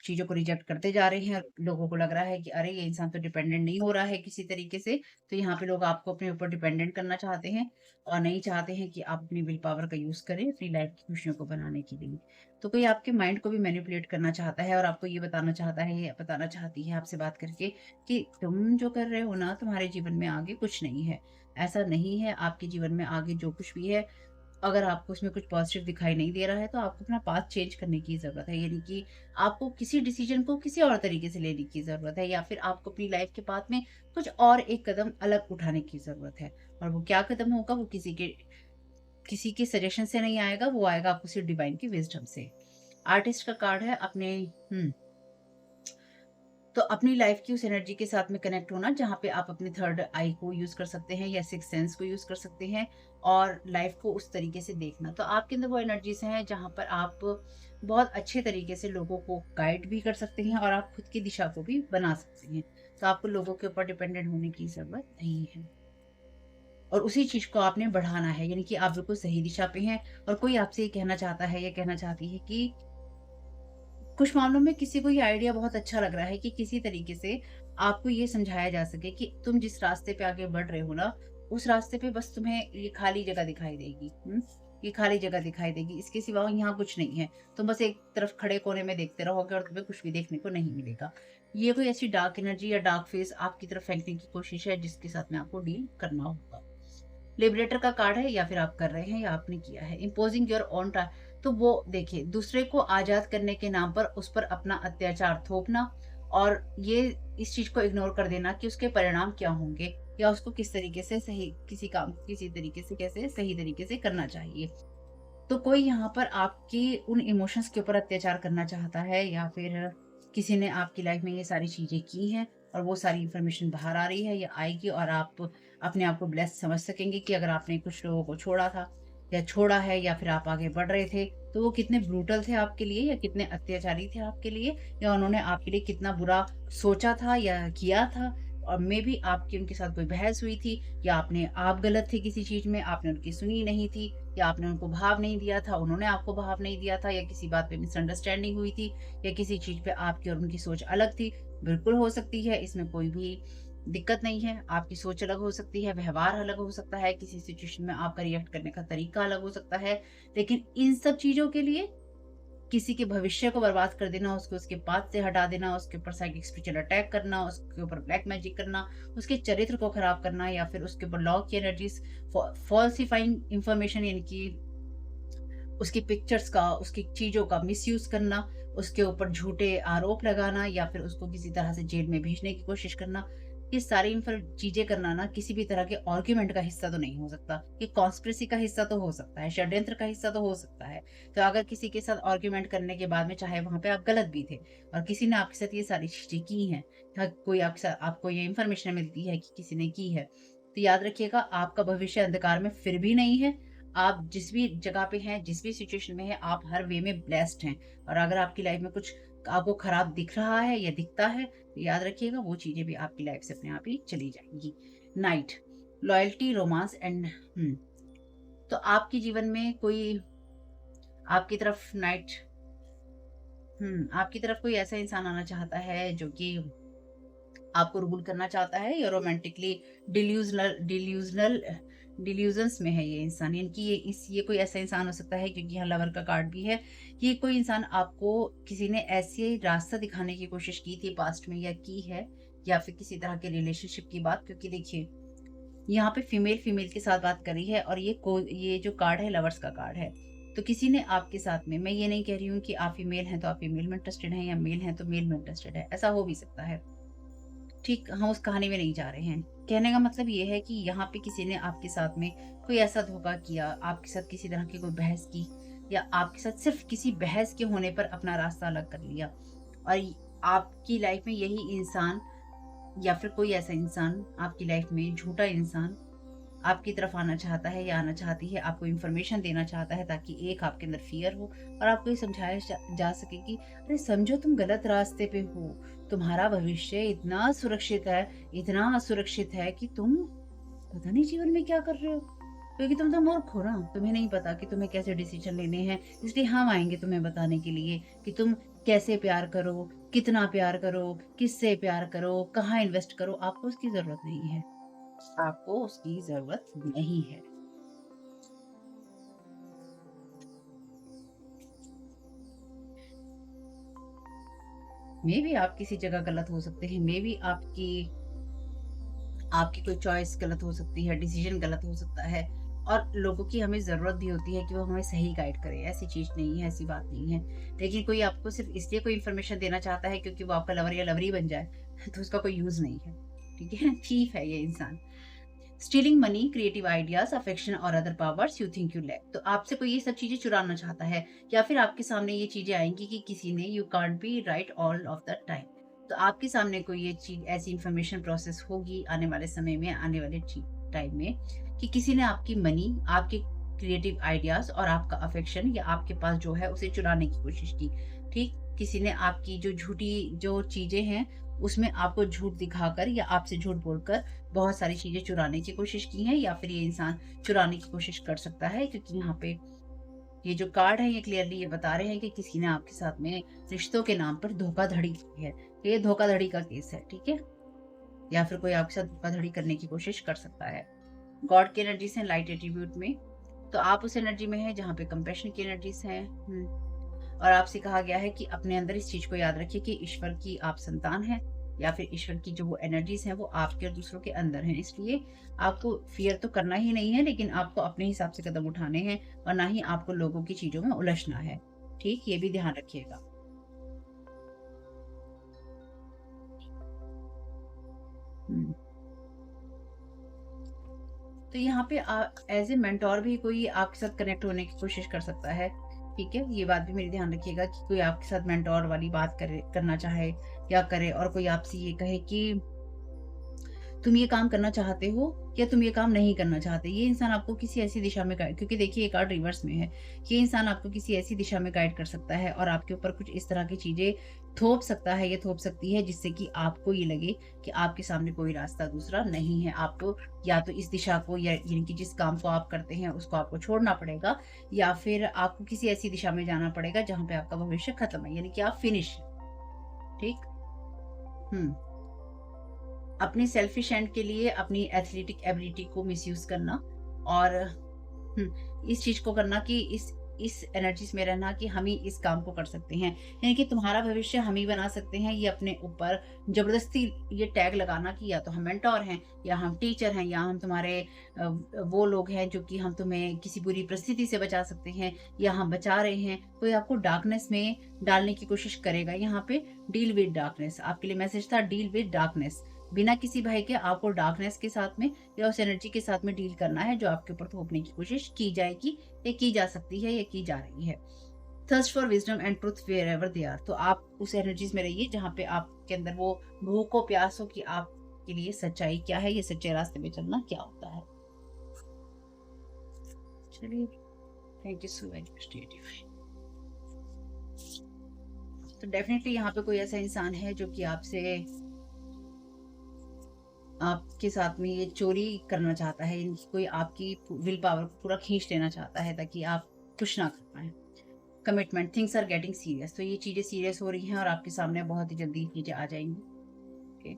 चीज़ों को रिजेक्ट करते जा रहे हैं, लोगों को लग रहा है कि अरे! ये इंसान तो डिपेंडेंट नहीं हो रहा है किसी तरीके से, तो यहाँ पे लोग आपको अपने ऊपर डिपेंडेंट करना चाहते हैं, और नहीं चाहते हैं कि आप अपनी विल पावर का यूज़ करें अपनी लाइफ़ की खुशियों को बनाने के लिए। तो कोई आपके माइंड को भी मैनिपुलेट करना चाहता है, और आपको ये बताना चाहता है या बताना चाहती है आपसे बात करके कि तुम जो कर रहे हो ना, तुम्हारे जीवन में आगे कुछ नहीं है। ऐसा नहीं है, आपके जीवन में आगे जो कुछ भी है, अगर आपको उसमें कुछ पॉजिटिव दिखाई नहीं दे रहा है, तो आपको अपना पाथ चेंज करने की ज़रूरत है। यानी कि आपको किसी डिसीज़न को किसी और तरीके से लेने की ज़रूरत है, या फिर आपको अपनी लाइफ़ के पाथ में कुछ और एक कदम अलग उठाने की ज़रूरत है। और वो क्या कदम होगा, वो किसी के सजेशन से नहीं आएगा, वो आएगा आपको सिर्फ़ डिवाइन की विज़डम से। आर्टिस्ट का कार्ड है अपने हुँ। तो अपनी लाइफ की उस एनर्जी के साथ में कनेक्ट होना जहाँ पे आप अपने थर्ड आई को यूज कर सकते हैं, या सिक्स सेंस को यूज कर सकते हैं, और लाइफ को उस तरीके से देखना। तो आपके अंदर वो एनर्जीज हैं जहाँ पर आप बहुत अच्छे तरीके से लोगों को गाइड भी कर सकते हैं, और आप खुद की दिशा को भी बना सकते हैं। तो आपको लोगों के ऊपर डिपेंडेंट होने की जरूरत नहीं है, और उसी चीज को आपने बढ़ाना है। यानी कि आप बिल्कुल सही दिशा पे हैं, और कोई आपसे ये कहना चाहता है या कहना चाहती है कि कुछ मामलों में किसी को ये आइडिया बहुत अच्छा लग रहा है कि किसी तरीके से आपको ये समझाया जा सके कि तुम जिस रास्ते पे आगे बढ़ रहे हो ना, उस रास्ते पे बस तुम्हें ये खाली जगह दिखाई देगी। ये खाली जगह दिखाई देगी, इसके सिवा यहाँ कुछ नहीं है। तुम बस एक तरफ खड़े कोने में देखते रहोगे, और तुम्हें कुछ भी देखने को नहीं मिलेगा। ये कोई ऐसी डार्क एनर्जी या डार्क फेस आपकी तरफ फेंकने की कोशिश है जिसके साथ में आपको डील करना होगा। लिबरेटर का कार्ड है, या फिर आप कर रहे हैं या आपने किया है। इम्पोजिंग योर ओन, तो वो देखिए, दूसरे को आजाद करने के नाम पर उस पर अपना अत्याचार थोपना, और ये इस चीज को इग्नोर कर देना कि उसके परिणाम क्या होंगे, या उसको किस तरीके से सही, किसी काम किसी तरीके से कैसे सही तरीके से करना चाहिए। तो कोई यहाँ पर आपकी उन इमोशंस के ऊपर अत्याचार करना चाहता है, या फिर किसी ने आपकी लाइफ में ये सारी चीजें की हैं, और वो सारी इन्फॉर्मेशन बाहर आ रही है या आएगी, और आप अपने आप को ब्लेस्ड समझ सकेंगे कि अगर आपने कुछ लोगों को छोड़ा था या छोड़ा है या फिर आप आगे बढ़ रहे थे, तो वो कितने ब्रूटल थे आपके लिए या कितने अत्याचारी थे आपके लिए, या उन्होंने आपके लिए कितना बुरा सोचा था या किया था। और मेबी आपकी उनके साथ कोई बहस हुई थी, या आप गलत थे किसी चीज़ में, आपने उनकी सुनी नहीं थी, या आपने उनको भाव नहीं दिया था, उन्होंने आपको भाव नहीं दिया था, या किसी बात पे मिसअंडरस्टैंडिंग हुई थी, या किसी चीज़ पे आपकी और उनकी सोच अलग थी। बिल्कुल हो सकती है, इसमें कोई भी दिक्कत नहीं है। आपकी सोच अलग हो सकती है, व्यवहार अलग हो सकता है, किसी सिचुएशन में आपका रिएक्ट करने का तरीका अलग हो सकता है। लेकिन इन सब चीज़ों के लिए किसी के भविष्य को बर्बाद कर देना, उसको उसके पाथ से हटा देना, उसके ऊपर साइकिक स्पिरिचुअल अटैक करना, उसके ऊपर ब्लैक मैजिक करना, उसके चरित्र को खराब करना, या फिर उसके ऊपर लॉ की एनर्जीज़ फॉल्सिफाइंग इन्फॉर्मेशन, यानी कि उसकी पिक्चर्स का, उसकी चीज़ों का मिसयूज़ करना, उसके ऊपर झूठे आरोप लगाना, या फिर उसको किसी तरह से जेल में भेजने की कोशिश करना। ये सारी चीज़ें करना ना किसी भी तरह के आर्गुमेंट का हिस्सा तो नहीं हो सकता। ये कॉन्स्पिरेसी का हिस्सा तो हो सकता है, षड्यंत्र का हिस्सा तो हो सकता है। तो अगर किसी के साथ आर्गुमेंट करने के बाद में, चाहे वहाँ पे आप गलत भी थे और किसी ने आपके साथ ये सारी चीज़ें की हैं, या कोई आपके साथ आपको ये इन्फॉर्मेशन मिलती है कि किसी ने की है, तो याद रखिएगा आपका भविष्य अंधकार में फिर भी नहीं है। आप जिस भी जगह पे हैं, जिस भी सिचुएशन में हैं, आप हर वे में ब्लेस्ड हैं। और अगर आपकी लाइफ में कुछ आपको खराब दिख रहा है या दिखता है, तो याद रखिएगा वो चीज़ें भी आपकी लाइफ से अपने आप ही चली जाएँगी। नाइट, लॉयल्टी, रोमांस एंड तो आपके जीवन में कोई आपकी तरफ आपकी तरफ कोई ऐसा इंसान आना चाहता है जो कि आपको रूल करना चाहता है, या रोमांटिकली डिल्यूजनल डिल्यूजन्स में है ये इंसान, यानी कि ये कोई ऐसा इंसान हो सकता है, क्योंकि यहाँ लवर का कार्ड भी है। ये कोई इंसान आपको किसी ने ऐसे रास्ता दिखाने की कोशिश की थी पास्ट में, या की है, या फिर किसी तरह के रिलेशनशिप की बात, क्योंकि देखिए यहाँ पे फीमेल फीमेल के साथ बात कर रही है, और ये जो कार्ड है लवर्स का कार्ड है। तो किसी ने आपके साथ में, मैं ये नहीं कह रही हूँ कि आप फीमेल हैं तो आप फीमेल में इंटरेस्टेड हैं, या मेल हैं तो मेल में इंटरेस्टेड है, ऐसा हो भी सकता है। ठीक, हम उस कहानी में नहीं जा रहे हैं। कहने का मतलब ये है कि यहाँ पे किसी ने आपके साथ में कोई ऐसा धोखा किया, आपके साथ किसी तरह की कोई बहस की, या आपके साथ सिर्फ़ किसी बहस के होने पर अपना रास्ता अलग कर लिया। और आपकी लाइफ़ में यही इंसान, या फिर कोई ऐसा इंसान आपकी लाइफ़ में, झूठा इंसान आपकी तरफ आना चाहता है या आना चाहती है, आपको इन्फॉर्मेशन देना चाहता है, ताकि एक आपके अंदर फ़ियर हो, और आपको ये समझाया जा सके कि अरे समझो तुम गलत रास्ते पे हो, तुम्हारा भविष्य इतना सुरक्षित है, इतना असुरक्षित है कि तुम पता नहीं जीवन में क्या कर रहे हो। क्योंकि तुम तो मूर्ख हो ना, तुम्हें नहीं पता कि तुम्हें कैसे डिसीज़न लेने हैं, इसलिए हम आएँगे तुम्हें बताने के लिए कि तुम कैसे प्यार करो, कितना प्यार करो, किससे प्यार करो, कहाँ इन्वेस्ट करो, आपको उसकी ज़रूरत नहीं है। आपको उसकी ज़रूरत नहीं है। मेबी आप किसी जगह गलत हो सकते हैं, मेबी आपकी आपकी कोई चॉइस गलत हो सकती है, डिसीज़न गलत हो सकता है, और लोगों की हमें ज़रूरत भी होती है कि वो हमें सही गाइड करें, ऐसी चीज़ नहीं है, ऐसी बात नहीं है। लेकिन कोई आपको सिर्फ़ इसलिए कोई इन्फॉर्मेशन देना चाहता है क्योंकि वो आपका लवर या लवरी बन जाए, तो उसका कोई यूज़ नहीं है, ठीक है? थीफ है ये इंसान। Stealing money, creative ideas, affection और other powers you think you lack. तो आपसे कोई ये सब चीजें चुराना चाहता है, या फिर आपके सामने ये चीजें आएंगी कि किसी ने you can't be right all of the time. तो आपके सामने कोई ये चीज, ऐसी इंफॉर्मेशन प्रोसेस होगी आने वाले समय में, आने वाले टाइम में, कि किसी ने आपकी मनी, आपके क्रिएटिव आइडियाज और आपका अफेक्शन, या आपके पास जो है उसे चुराने की कोशिश की। ठीक, किसी ने आपकी जो झूठी जो चीजें हैं उसमें आपको झूठ दिखाकर या आपसे झूठ बोलकर बहुत सारी चीज़ें चुराने की कोशिश की हैं, या फिर ये इंसान चुराने की कोशिश कर सकता है, क्योंकि यहाँ पे ये जो कार्ड है ये क्लियरली ये बता रहे हैं कि किसी ने आपके साथ में रिश्तों के नाम पर धोखाधड़ी की है। तो ये धोखाधड़ी का केस है, ठीक है? या फिर कोई आपके साथ धोखाधड़ी करने की कोशिश कर सकता है। गॉड की एनर्जीज़ हैं लाइट एट्रीब्यूट में, तो आप उस एनर्जी में हैं जहाँ पे कंपैशन की एनर्जीज़ हैं। और आपसे कहा गया है कि अपने अंदर इस चीज़ को याद रखिए कि ईश्वर की आप संतान हैं, या फिर ईश्वर की जो वो एनर्जीज़ हैं वो आपके और दूसरों के अंदर हैं। इसलिए आपको फ़ियर तो करना ही नहीं है, लेकिन आपको अपने हिसाब से कदम उठाने हैं, और ना ही आपको लोगों की चीज़ों में उलझना है। ठीक? ये भी ध्यान रखिएगा। हुँ। तो यहाँ पे एज़ ए मेंटर भी कोई आपके साथ कनेक्ट होने की कोशिश कर सकता है, ठीक है? ये बात भी मेरी ध्यान रखिएगा कि कोई आपके साथ मेंटोर वाली बात करना चाहे या करे और कोई आपसे ये कहे कि तुम ये काम करना चाहते हो या तुम ये काम नहीं करना चाहते। ये इंसान आपको किसी ऐसी दिशा में गाइड, क्योंकि देखिए ये कार्ड रिवर्स में है। ये इंसान आपको किसी ऐसी दिशा में गाइड कर सकता है और आपके ऊपर कुछ इस तरह की चीज़ें थोप सकता है या थोप सकती है जिससे कि आपको ये लगे कि आपके सामने कोई रास्ता दूसरा नहीं है। आपको या तो इस दिशा को या यानी कि जिस काम को आप करते हैं उसको आपको छोड़ना पड़ेगा या फिर आपको किसी ऐसी दिशा में जाना पड़ेगा जहाँ पे आपका भविष्य खत्म है, यानी कि आप फिनिश हैं। ठीक? हुँ। अपनी सेल्फिश एंड के लिए अपनी एथलेटिक एबिलिटी को मिसयूज करना और इस चीज को करना कि इस एनर्जीज में रहना कि हम ही इस काम को कर सकते हैं, यानी कि तुम्हारा भविष्य हम ही बना सकते हैं। ये अपने ऊपर जबरदस्ती ये टैग लगाना कि या तो हम मेंटोर हैं या हम टीचर हैं या हम तुम्हारे वो लोग हैं जो कि हम तुम्हें किसी बुरी परिस्थिति से बचा सकते हैं या हम बचा रहे हैं। कोई आपको डार्कनेस में डालने की कोशिश करेगा। यहाँ पे डील विद डार्कनेस आपके लिए मैसेज था, डील विद डार्कनेस। बिना किसी भय के आपको डार्कनेस के साथ में या उस एनर्जी के साथ में डील करना है जो आपके ऊपर थोपने की कोशिश की जाएगी या की जा सकती है या की जा रही है। Thirst for wisdom and truth wherever they are, तो आप उस एनर्जीज में रहिए जहाँ पे आपके अंदर वो भूख हो, प्यास हो कि आपके लिए सच्चाई क्या है, ये सच्चे रास्ते में चलना क्या होता है। चलिए, थैंक यू सो मच। तो डेफिनेटली यहाँ पे कोई ऐसा इंसान है जो कि आपके साथ में ये चोरी करना चाहता है, कोई आपकी विल पावर को पूरा खींच लेना चाहता है ताकि आप कुछ ना कर पाए। Commitment, things are getting serious, तो ये चीजें सीरियस हो रही हैं और आपके सामने बहुत ही जल्दी चीजें आ जाएंगी। Okay,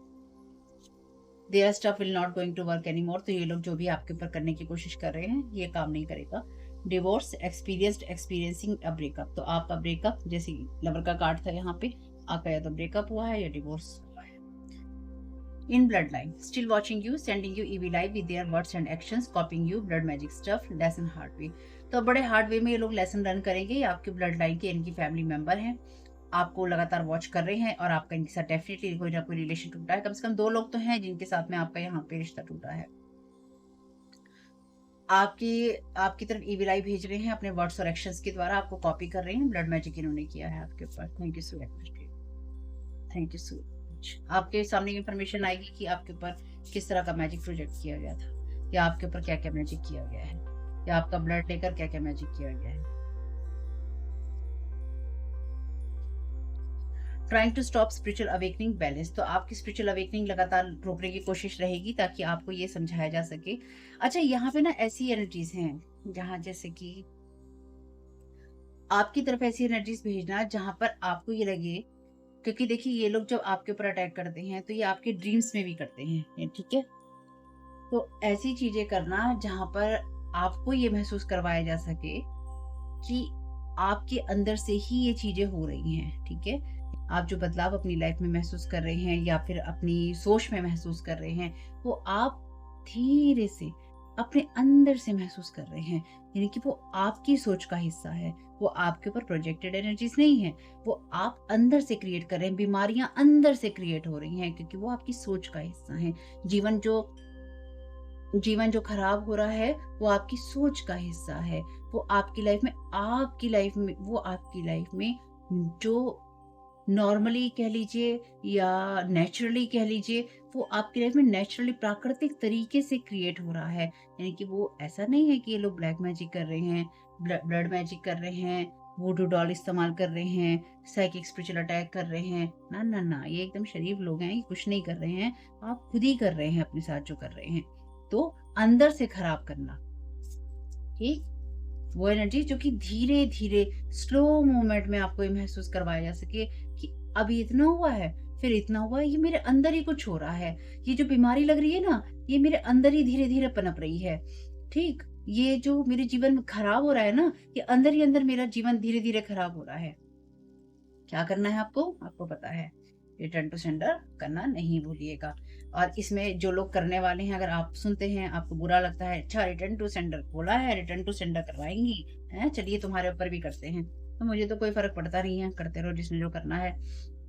their stuff will not going to work any more, तो ये लोग जो भी आपके ऊपर करने की कोशिश कर रहे हैं ये काम नहीं करेगा। डिवोर्स, एक्सपीरियंसिंग अ ब्रेकअप, तो आपका ब्रेकअप, जैसे लवर का कार्ड था यहाँ पे, आपका या तो ब्रेकअप हुआ है या divorce. In bloodline, still watching you, sending you EV live with their words and actions, copying you, blood magic stuff, lesson hard way। तो बड़े हार्ड वे में ये लोग लेसन लर्न करेंगे। ये आपके ब्लड लाइन के इनकी फैमिली मेंबर हैं, आपको लगातार वॉच कर रहे हैं और आपका इनके साथ डेफिनेटली कोई ना कोई रिलेशन टूटा है। कम से कम 2 लोग तो हैं जिनके साथ में आपका यहाँ पे रिश्ता टूटा है। आपकी तरफ ईवी लाइव भेज रहे हैं अपने वर्ड्स और एक्शंस के द्वारा, आपको कॉपी कर रहे हैं। ब्लड मैजिक इन्होंने किया है आपके ऊपर। Thank you so much, thank you so much. आपके सामने इंफॉर्मेशन आएगी कि आपके ऊपर किस तरह का मैजिक प्रोजेक्ट किया गया था या आपके ऊपर क्या क्या मैजिक किया गया है या आपका ब्लड लेकर क्या क्या मैजिक किया गया है। Trying to stop spiritual awakening balance, तो आपकी स्पिरिचुअल अवेकनिंग लगातार रोकने की कोशिश रहेगी ताकि आपको ये समझाया जा सके। अच्छा, यहाँ पे ना ऐसी एनर्जीज हैं जहां जैसे कि आपकी तरफ ऐसी एनर्जीज भेजना जहां पर आपको ये लगे, क्योंकि देखिए ये लोग जब आपके ऊपर अटैक करते हैं तो ये आपके ड्रीम्स में भी करते हैं, ठीक है। तो ऐसी चीजें करना जहां पर आपको ये महसूस करवाया जा सके कि आपके अंदर से ही ये चीजें हो रही हैं, ठीक है। आप जो बदलाव अपनी लाइफ में महसूस कर रहे हैं या फिर अपनी सोच में महसूस कर रहे हैं, वो आप धीरे से अपने अंदर से महसूस कर रहे हैं, यानी कि वो आपकी सोच का हिस्सा है। वो आपके ऊपर प्रोजेक्टेड एनर्जीज नहीं है, वो आप अंदर से क्रिएट कर रहे हैं। बीमारियां अंदर से क्रिएट हो रही हैं क्योंकि वो आपकी सोच का हिस्सा है। जीवन जो खराब हो रहा है वो आपकी सोच का हिस्सा है। वो आपकी लाइफ में जो नॉर्मली कह लीजिए या नेचुरली कह लीजिए, वो आपकी लाइफ में नेचुरली प्राकृतिक तरीके से क्रिएट हो रहा है। यानी कि वो ऐसा नहीं है कि ये लोग ब्लैक मैजिक कर रहे हैं, ब्लड मैजिक कर रहे हैं, वुडू डॉल इस्तेमाल कर रहे हैं, साइकिक स्पिरिचुअल अटैक कर रहे हैं। ना ना ना, ये एकदम शरीफ लोग हैं, ये कुछ नहीं कर रहे हैं, आप खुद ही कर रहे हैं अपने साथ जो कर रहे हैं। तो अंदर से खराब करना, ठीक, वो एनर्जी जो कि धीरे धीरे स्लो मूवमेंट में आपको ये महसूस करवाया जा सके कि अभी इतना हुआ है, फिर इतना हुआ है, ये मेरे अंदर ही कुछ हो रहा है। ये जो बीमारी लग रही है ना, ये मेरे अंदर ही धीरे धीरे पनप रही है, ठीक। ये जो मेरे जीवन में खराब हो रहा है ना, ये अंदर ही अंदर मेरा जीवन धीरे धीरे खराब हो रहा है। क्या करना है आपको पता है, रिटर्न टू सेंडर करना नहीं भूलिएगा। और इसमें जो लोग करने वाले हैं, अगर आप सुनते हैं आपको बुरा लगता है, अच्छा रिटर्न टू सेंडर बोला है, रिटर्न टू सेंडर करवाएंगी है, चलिए तुम्हारे ऊपर भी करते हैं, तो मुझे तो कोई फर्क पड़ता नहीं है, करते रहो जिसने जो करना है,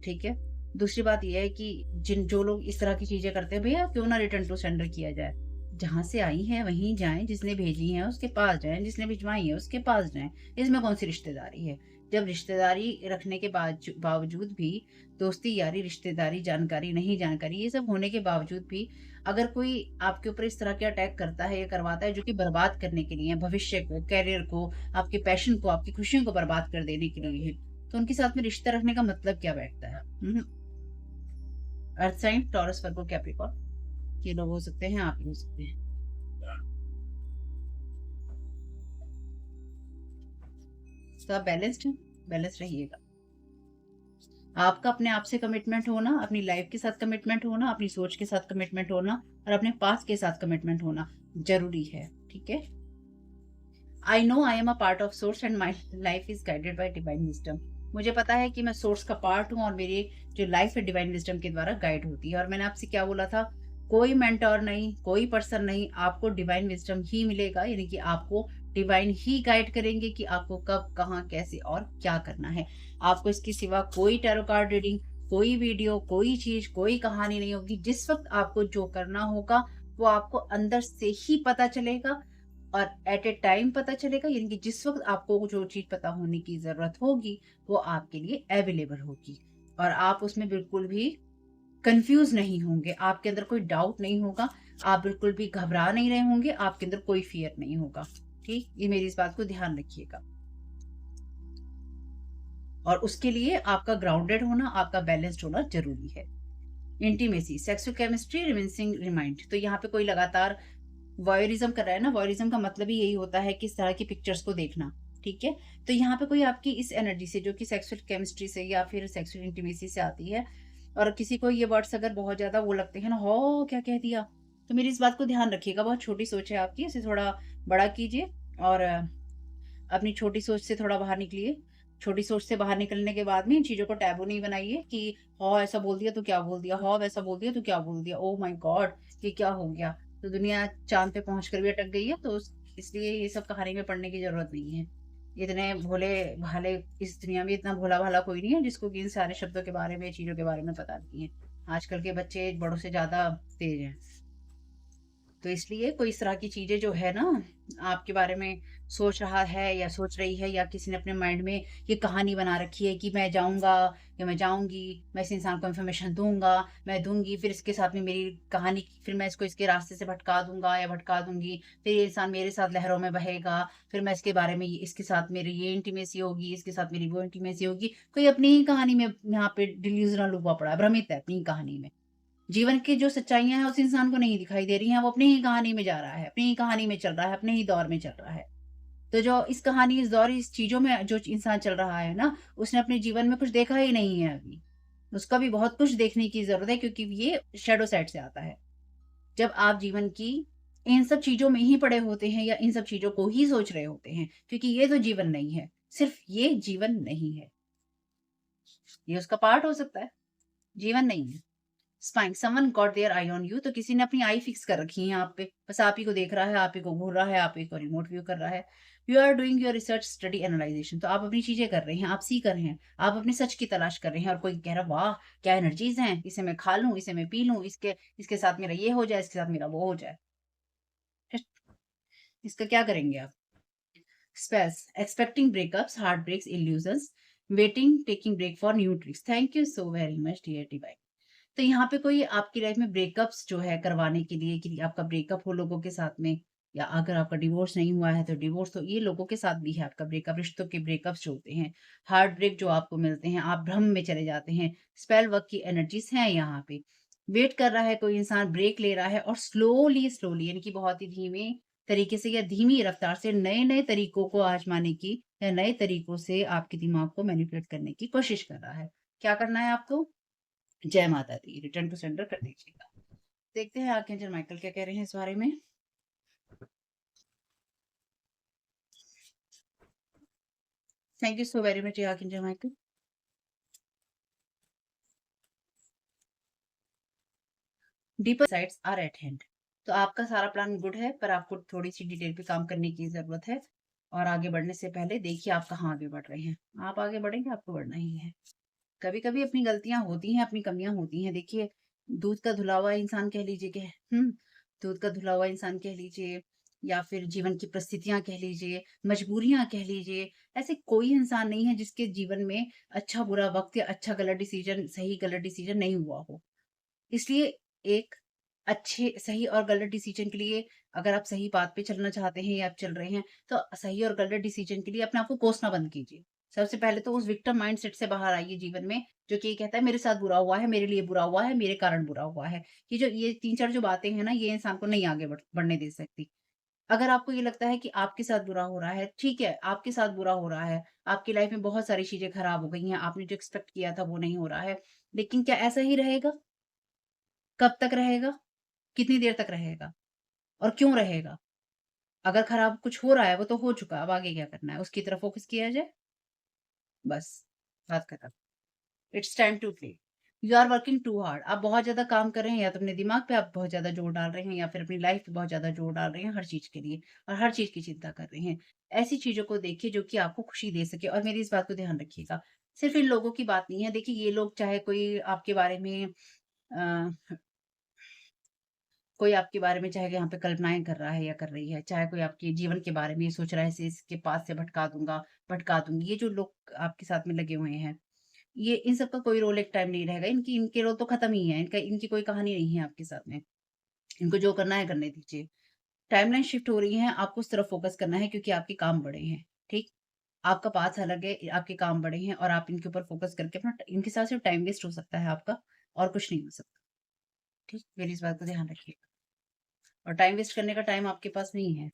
ठीक है। दूसरी बात यह है कि जो लोग इस तरह की चीजें करते हैं, भैया क्यों ना रिटर्न टू सेंडर किया जाए, जहाँ से आई हैं वहीं जाएँ, जिसने भेजी हैं उसके पास जाएँ, जिसने भिजवाई हैं उसके पास जाएँ। इसमें कौन-सी रिश्तेदारी है? जब रिश्तेदारी रखने के बावजूद भी दोस्ती, यारी, रिश्तेदारी, जानकारी, नहीं जानकारी ये सब होने के बावजूद भी अगर कोई आपके ऊपर इस तरह के अटैक करता है या करवाता है जो कि बर्बाद करने के लिए है, भविष्य को, करियर को, आपके पैशन को, आपकी खुशियों को बर्बाद कर देने के लिए है, तो उनके साथ में रिश्ता रखने का मतलब क्या बैठता है? अर्थ साइन, टॉरस, वर्गो, कैप्रिकॉर्न ये लोग हो सकते हैं, आप भी हो सकते हैं। तो आप बैलेंस्ड हैं, बैलेंस्ड रहिएगा। आपका अपने आप से कमिटमेंट होना, अपनी लाइफ के साथ कमिटमेंट होना, अपनी सोच के साथ कमिटमेंट होना और अपने पास्ट के साथ कमिटमेंट होना ज़रूरी है, ठीक है? I know I am a part of source and my life is guided by divine wisdom. मुझे पता है कि मैं सोर्स का पार्ट हूँ और मेरी जो लाइफ है डिवाइन विज़डम के द्वारा गाइड होती है और मैंने आपसे क्या बोला था? कोई मेंटर नहीं, कोई पर्सन नहीं, आपको डिवाइन विज़डम ही मिलेगा यानी कि आपको डिवाइन ही गाइड करेंगे कि आपको कब, कहाँ, कैसे और क्या करना है। आपको इसके सिवा कोई टैरो कार्ड रीडिंग, कोई वीडियो, कोई चीज़, कोई कहानी नहीं होगी। जिस वक़्त आपको जो करना होगा, वो आपको अंदर से ही पता चलेगा और एट ए टाइम पता चलेगा यानी कि जिस वक़्त आपको जो चीज़ पता होने की ज़रूरत होगी, वो आपके लिए अवेलेबल होगी और आप उसमें बिल्कुल भी कन्फ्यूज़ नहीं होंगे, आपके अंदर कोई डाउट नहीं होगा, आप बिल्कुल भी घबरा नहीं रहे होंगे, आपके अंदर कोई फ़ियर नहीं होगा, ठीक? ये मेरी इस बात को ध्यान रखिएगा। और उसके लिए आपका ग्राउंडेड होना, आपका बैलेंस्ड होना ज़रूरी है। इंटीमेसी, सेक्सुअल केमिस्ट्री, रिमिनिसिंग रिमाइंड तो यहाँ पे कोई लगातार वॉयरिज़्म कर रहा है ना, वॉयरिज़्म का मतलब ही यही होता है कि इस तरह की पिक्चर्स को देखना, ठीक है? तो यहाँ पे कोई आपकी इस एनर्जी से जो कि सेक्सुअल केमिस्ट्री से या फिर सेक्सुअल इंटीमेसी से आती है और किसी को ये वर्ड्स अगर बहुत ज़्यादा वो लगते हैं ना, "हो! क्या कह दिया?" तो मेरी इस बात को ध्यान रखिएगा, बहुत छोटी सोच है आपकी, इसे थोड़ा बड़ा कीजिए और अपनी छोटी सोच से थोड़ा बाहर निकलिए। छोटी सोच से बाहर निकलने के बाद में इन चीज़ों को टैबू नहीं बनाइए कि हाँ, ऐसा बोल दिया तो क्या बोल दिया? हाँ, वैसा बोल दिया तो क्या बोल दिया? Oh my God! ये क्या हो गया? तो दुनिया चाँद पे पहुँच कर भी अटक गई है, तो उस इसलिए ये सब कहानी में पढ़ने की ज़रूरत नहीं है। इतने भोले-भाले इस दुनिया में इतना भोला-भाला कोई नहीं है जिसको कि इन सारे शब्दों के बारे में, चीज़ों के बारे में पता नहीं है। आजकल के बच्चे बड़ों से ज़्यादा तेज़ हैं। तो इसलिए कोई इस तरह की चीज़ें जो है ना, आपके बारे में सोच रहा है या सोच रही है या किसी ने अपने माइंड में ये कहानी बना रखी है कि मैं जाऊँगा या मैं जाऊँगी, मैं इस इंसान को इन्फॉर्मेशन दूँगा, मैं दूँगी, फिर इसके साथ में मेरी कहानी फिर मैं इसको इसके रास्ते से भटका दूँगा या भटका दूँगी, फिर ये इंसान मेरे साथ लहरों में बहेगा, फिर मैं इसके बारे में इसके साथ मेरी ये इंटीमेसी होगी, इसके साथ मेरी वो इंटीमेसी होगी। कोई अपनी ही कहानी में यहाँ पे डिल्यूज़नल हुआ पड़ा है, भ्रमित है अपनी ही कहानी में। जीवन की जो सच्चाइयाँ हैं उस इंसान को नहीं दिखाई दे रही हैं, वो अपनी ही कहानी में जा रहा है, अपनी ही कहानी में चल रहा है, अपने ही दौर में चल रहा है। तो जो इस कहानी, इस दौर, इस चीज़ों में जो इंसान चल रहा है ना, उसने अपने जीवन में कुछ देखा ही नहीं है अभी। उसको अभी बहुत कुछ देखने की ज़रूरत है क्योंकि ये शैडो साइड से आता है। जब आप जीवन की इन सब चीज़ों में ही पड़े होते हैं या इन सब चीज़ों को ही सोच रहे होते हैं, क्योंकि ये तो जीवन नहीं है, सिर्फ़ ये जीवन नहीं है। ये उसका पार्ट हो सकता है, जीवन नहीं है। Spying someone got their eye on you तो किसी ने अपनी आई फिक्स कर रखी है आप पे। बस आप ही को देख रहा है, आप ही को घूर रहा है, आप ही को रिमोट व्यू कर रहा है। You are doing your research, study, analyzation तो आप अपनी चीज़ें कर रहे हैं, आप सीख रहे हैं, आप अपने सच की तलाश कर रहे हैं और कोई कह रहा है, वाह! क्या एनर्जीज़ हैं, इसे मैं खा लूँ, इसे मैं पी लूँ, इसके इसके साथ मेरा ये हो जाए, इसके साथ मेरा वो हो जाए। इसका क्या करेंगे आप? Spells expecting breakups, heart breaks, illusions, waiting, taking break for new tricks. Thank you so very much dear divine. तो यहाँ पे कोई आपकी लाइफ में ब्रेकअप्स जो है करवाने के लिए कि आपका ब्रेकअप हो लोगों के साथ में या अगर आपका डिवोर्स नहीं हुआ है तो डिवोर्स तो ये लोगों के साथ भी है आपका ब्रेकअप रिश्तों के ब्रेकअप्स जो होते हैं हार्ट ब्रेक जो आपको मिलते हैं आप भ्रम में चले जाते हैं स्पेल वर्क की एनर्जीज हैं यहाँ पे वेट कर रहा है कोई इंसान ब्रेक ले रहा है और स्लोली स्लोली यानी कि बहुत ही धीमे तरीके से या धीमी रफ्तार से नए नए तरीकों को आजमाने की या नए तरीकों से आपके दिमाग को मैनिपुलेट करने की कोशिश कर रहा है क्या करना है आपको जय माता दी, रिटर्न टू सेंडर कर दीजिएगा। देखते हैं आर्कएंजल माइकल क्या कह रहे हैं इस बारे में। Thank you so very much archangel Michael. Deeper sights are at hand. तो आपका सारा प्लान गुड है, पर आपको थोड़ी-सी डिटेल पे काम करने की ज़रूरत है और आगे बढ़ने से पहले देखिए आप कहाँ आगे बढ़ रहे हैं। आप आगे बढ़ेंगे, आपको बढ़ना ही है। कभी-कभी अपनी गलतियाँ होती हैं, अपनी कमियाँ होती हैं। देखिए, दूध का धुला हुआ इंसान कह लीजिए कि हुँ, दूध का धुला हुआ इंसान कह लीजिए या फिर जीवन की परिस्थितियाँ कह लीजिए, मजबूरियाँ कह लीजिए, ऐसे कोई इंसान नहीं है जिसके जीवन में अच्छा-बुरा वक़्त या अच्छा-गलत डिसीज़न, सही-गलत डिसीज़न नहीं हुआ हो। इसलिए एक अच्छे सही और गलत डिसीजन के लिए अगर आप सही बात पे चलना चाहते हैं या आप चल रहे हैं, तो सही और गलत डिसीजन के लिए अपने आप को कोसना बंद कीजिए। सबसे पहले तो उस विक्टिम माइंडसेट से बाहर आइए जीवन में, जो कि ये कहता है मेरे साथ बुरा हुआ है, मेरे लिए बुरा हुआ है, मेरे कारण बुरा हुआ है। ये 3-4 जो बातें हैं ना, ये इंसान को नहीं आगे बढ़ने दे सकती। अगर आपको ये लगता है कि आपके साथ बुरा हो रहा है, ठीक है, आपके साथ बुरा हो रहा है। आपकी लाइफ में बहुत सारी चीज़ें खराब हो गई हैं, आपने जो एक्सपेक्ट किया था वो नहीं हो रहा है। लेकिन क्या ऐसा ही रहेगा? कब तक रहेगा? कितनी देर तक रहेगा? और क्यों रहेगा? अगर खराब कुछ हो रहा है, वो तो हो चुका, अब आगे क्या करना है? उसकी तरफ फ़ोकस किया जाए, बस, बात खत्म। It's time to play. You are working too hard. आप बहुत ज़्यादा काम कर रहे हैं, या तो अपने दिमाग पे आप बहुत ज़्यादा जोर डाल रहे हैं या फिर अपनी लाइफ़ पे बहुत ज़्यादा जोर डाल रहे हैं हर चीज़ के लिए और हर चीज़ की चिंता कर रहे हैं। ऐसी चीज़ों को देखिए जो कि आपको खुशी दे सके और मेरी इस बात को ध्यान रखिएगा। सिर्फ़ इन लोगों की बात नहीं है, देखिए ये लोग चाहे कोई आपके बारे में अ कोई आपके बारे में चाहे यहाँ पे कल्पनाएँ कर रहा है या कर रही है, चाहे कोई आपके जीवन के बारे में ये सोच रहा है इसे इसके पास से भटका दूँगा, भटका दूँगी। ये जो लोग आपके साथ में लगे हुए हैं, ये इन सब का कोई रोल एक टाइम नहीं रहेगा। इनके रोल तो खत्म ही है। इनकी कोई कहानी नहीं है आपके साथ में। इनको जो करना है करने दीजिए। टाइमलाइन शिफ्ट हो रही है, आपको उस तरफ फ़ोकस करना है क्योंकि आपके काम बड़े हैं, ठीक? आपका पाथ अलग है, आपके काम बड़े हैं और आप इनके ऊपर फ़ोकस करके अपना इनके साथ सिर्फ टाइम वेस्ट हो सकता है आपका और कुछ नहीं हो सकता, ठीक? मेरी इस बात का ध्यान रखिएगा और टाइम वेस्ट करने का टाइम आपके पास नहीं है।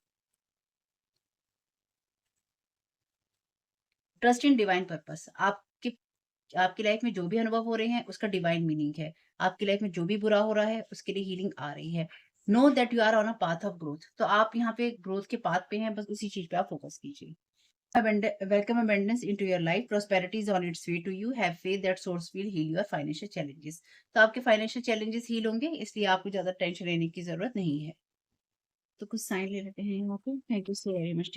Trust in divine purpose. आपकी लाइफ में जो भी अनुभव हो रहे हैं उसका डिवाइन मीनिंग है। आपकी लाइफ में जो भी बुरा हो रहा है उसके लिए हीलिंग आ रही है। Know that you are on a path of growth. तो आप यहाँ पे ग्रोथ के पाथ पे हैं, बस उसी चीज पे आप फोकस कीजिए। Welcome abundance into your life. Prosperity is on its way to you. Have faith that source will heal your financial challenges. तो आपके फाइनेंशियल चैलेंजेस हील होंगे, इसलिए आपको ज्यादा टेंशन लेने की जरूरत नहीं है। तो कुछ साइन ले लेते हैं यहाँ पे। Thank you so very much.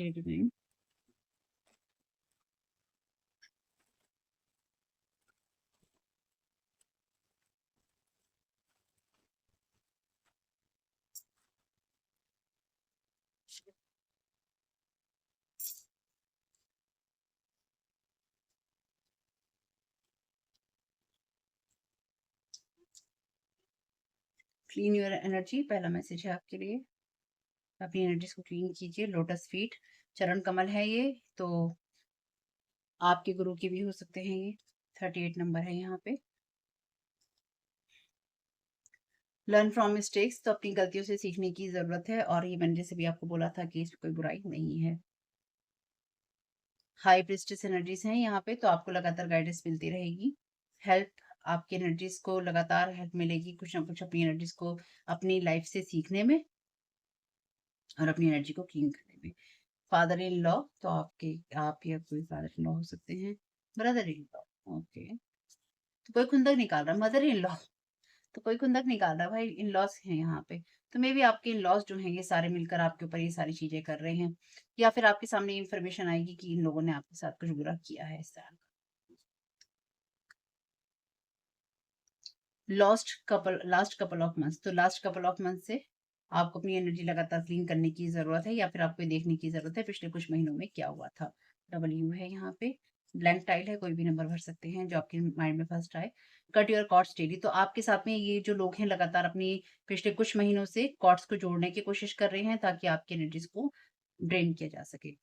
Clean your energy पहला मैसेज है आपके लिए। अपनी एनर्जीज को क्लीन कीजिए। लोटस फीट चरण कमल है ये, तो आपके गुरु के भी हो सकते हैं ये। 38 नंबर है यहाँ पे। लर्न फ्रॉम मिस्टेक्स, तो अपनी गलतियों से सीखने की जरूरत है और ये मैंने जैसे भी आपको बोला था कि इसमें कोई बुराई नहीं है। हाई प्रिस्टेस एनर्जीज हैं यहाँ पे, तो आपको लगातार गाइडेंस मिलती रहेगी। हेल्प, आपकी एनर्जीज को लगातार हेल्प मिलेगी कुछ ना कुछ अपनी एनर्जीज को अपनी लाइफ से सीखने में और अपनी एनर्जी को क्लीन करने में। फादर इन लॉ, तो आप या कोई फादर इन लॉ हो सकते हैं। Brother in law, okay. तो कोई खुंदक निकाल रहा है। मदर इन लॉ, तो कोई खुंदक निकाल रहा है भाई। इन लॉज हैं यहाँ पे, तो मे बी आपके इन लॉज जो हैं ये सारे मिलकर आपके ऊपर ये सारी चीजें कर रहे हैं, या फिर आपके सामने इंफॉर्मेशन आएगी कि इन लोगों ने आपके साथ कुछ बुरा किया है इस तरह। लास्ट कपल ऑफ मंथ्स, तो लास्ट कपल ऑफ मंथ से आपको अपनी एनर्जी लगातार क्लीन करने की जरूरत है, या फिर आपको ये देखने की जरूरत है पिछले कुछ महीनों में क्या हुआ था। डबल यू है यहाँ पे। ब्लैंक टाइल है, कोई भी नंबर भर सकते हैं जो आपके माइंड में फर्स्ट आए। कट योर कॉर्ड्स डेली, तो आपके साथ में ये जो लोग हैं लगातार अपनी पिछले कुछ महीनों से कॉर्ड्स को जोड़ने की कोशिश कर रहे हैं ताकि आपकी एनर्जीज को ड्रेन किया जा सके।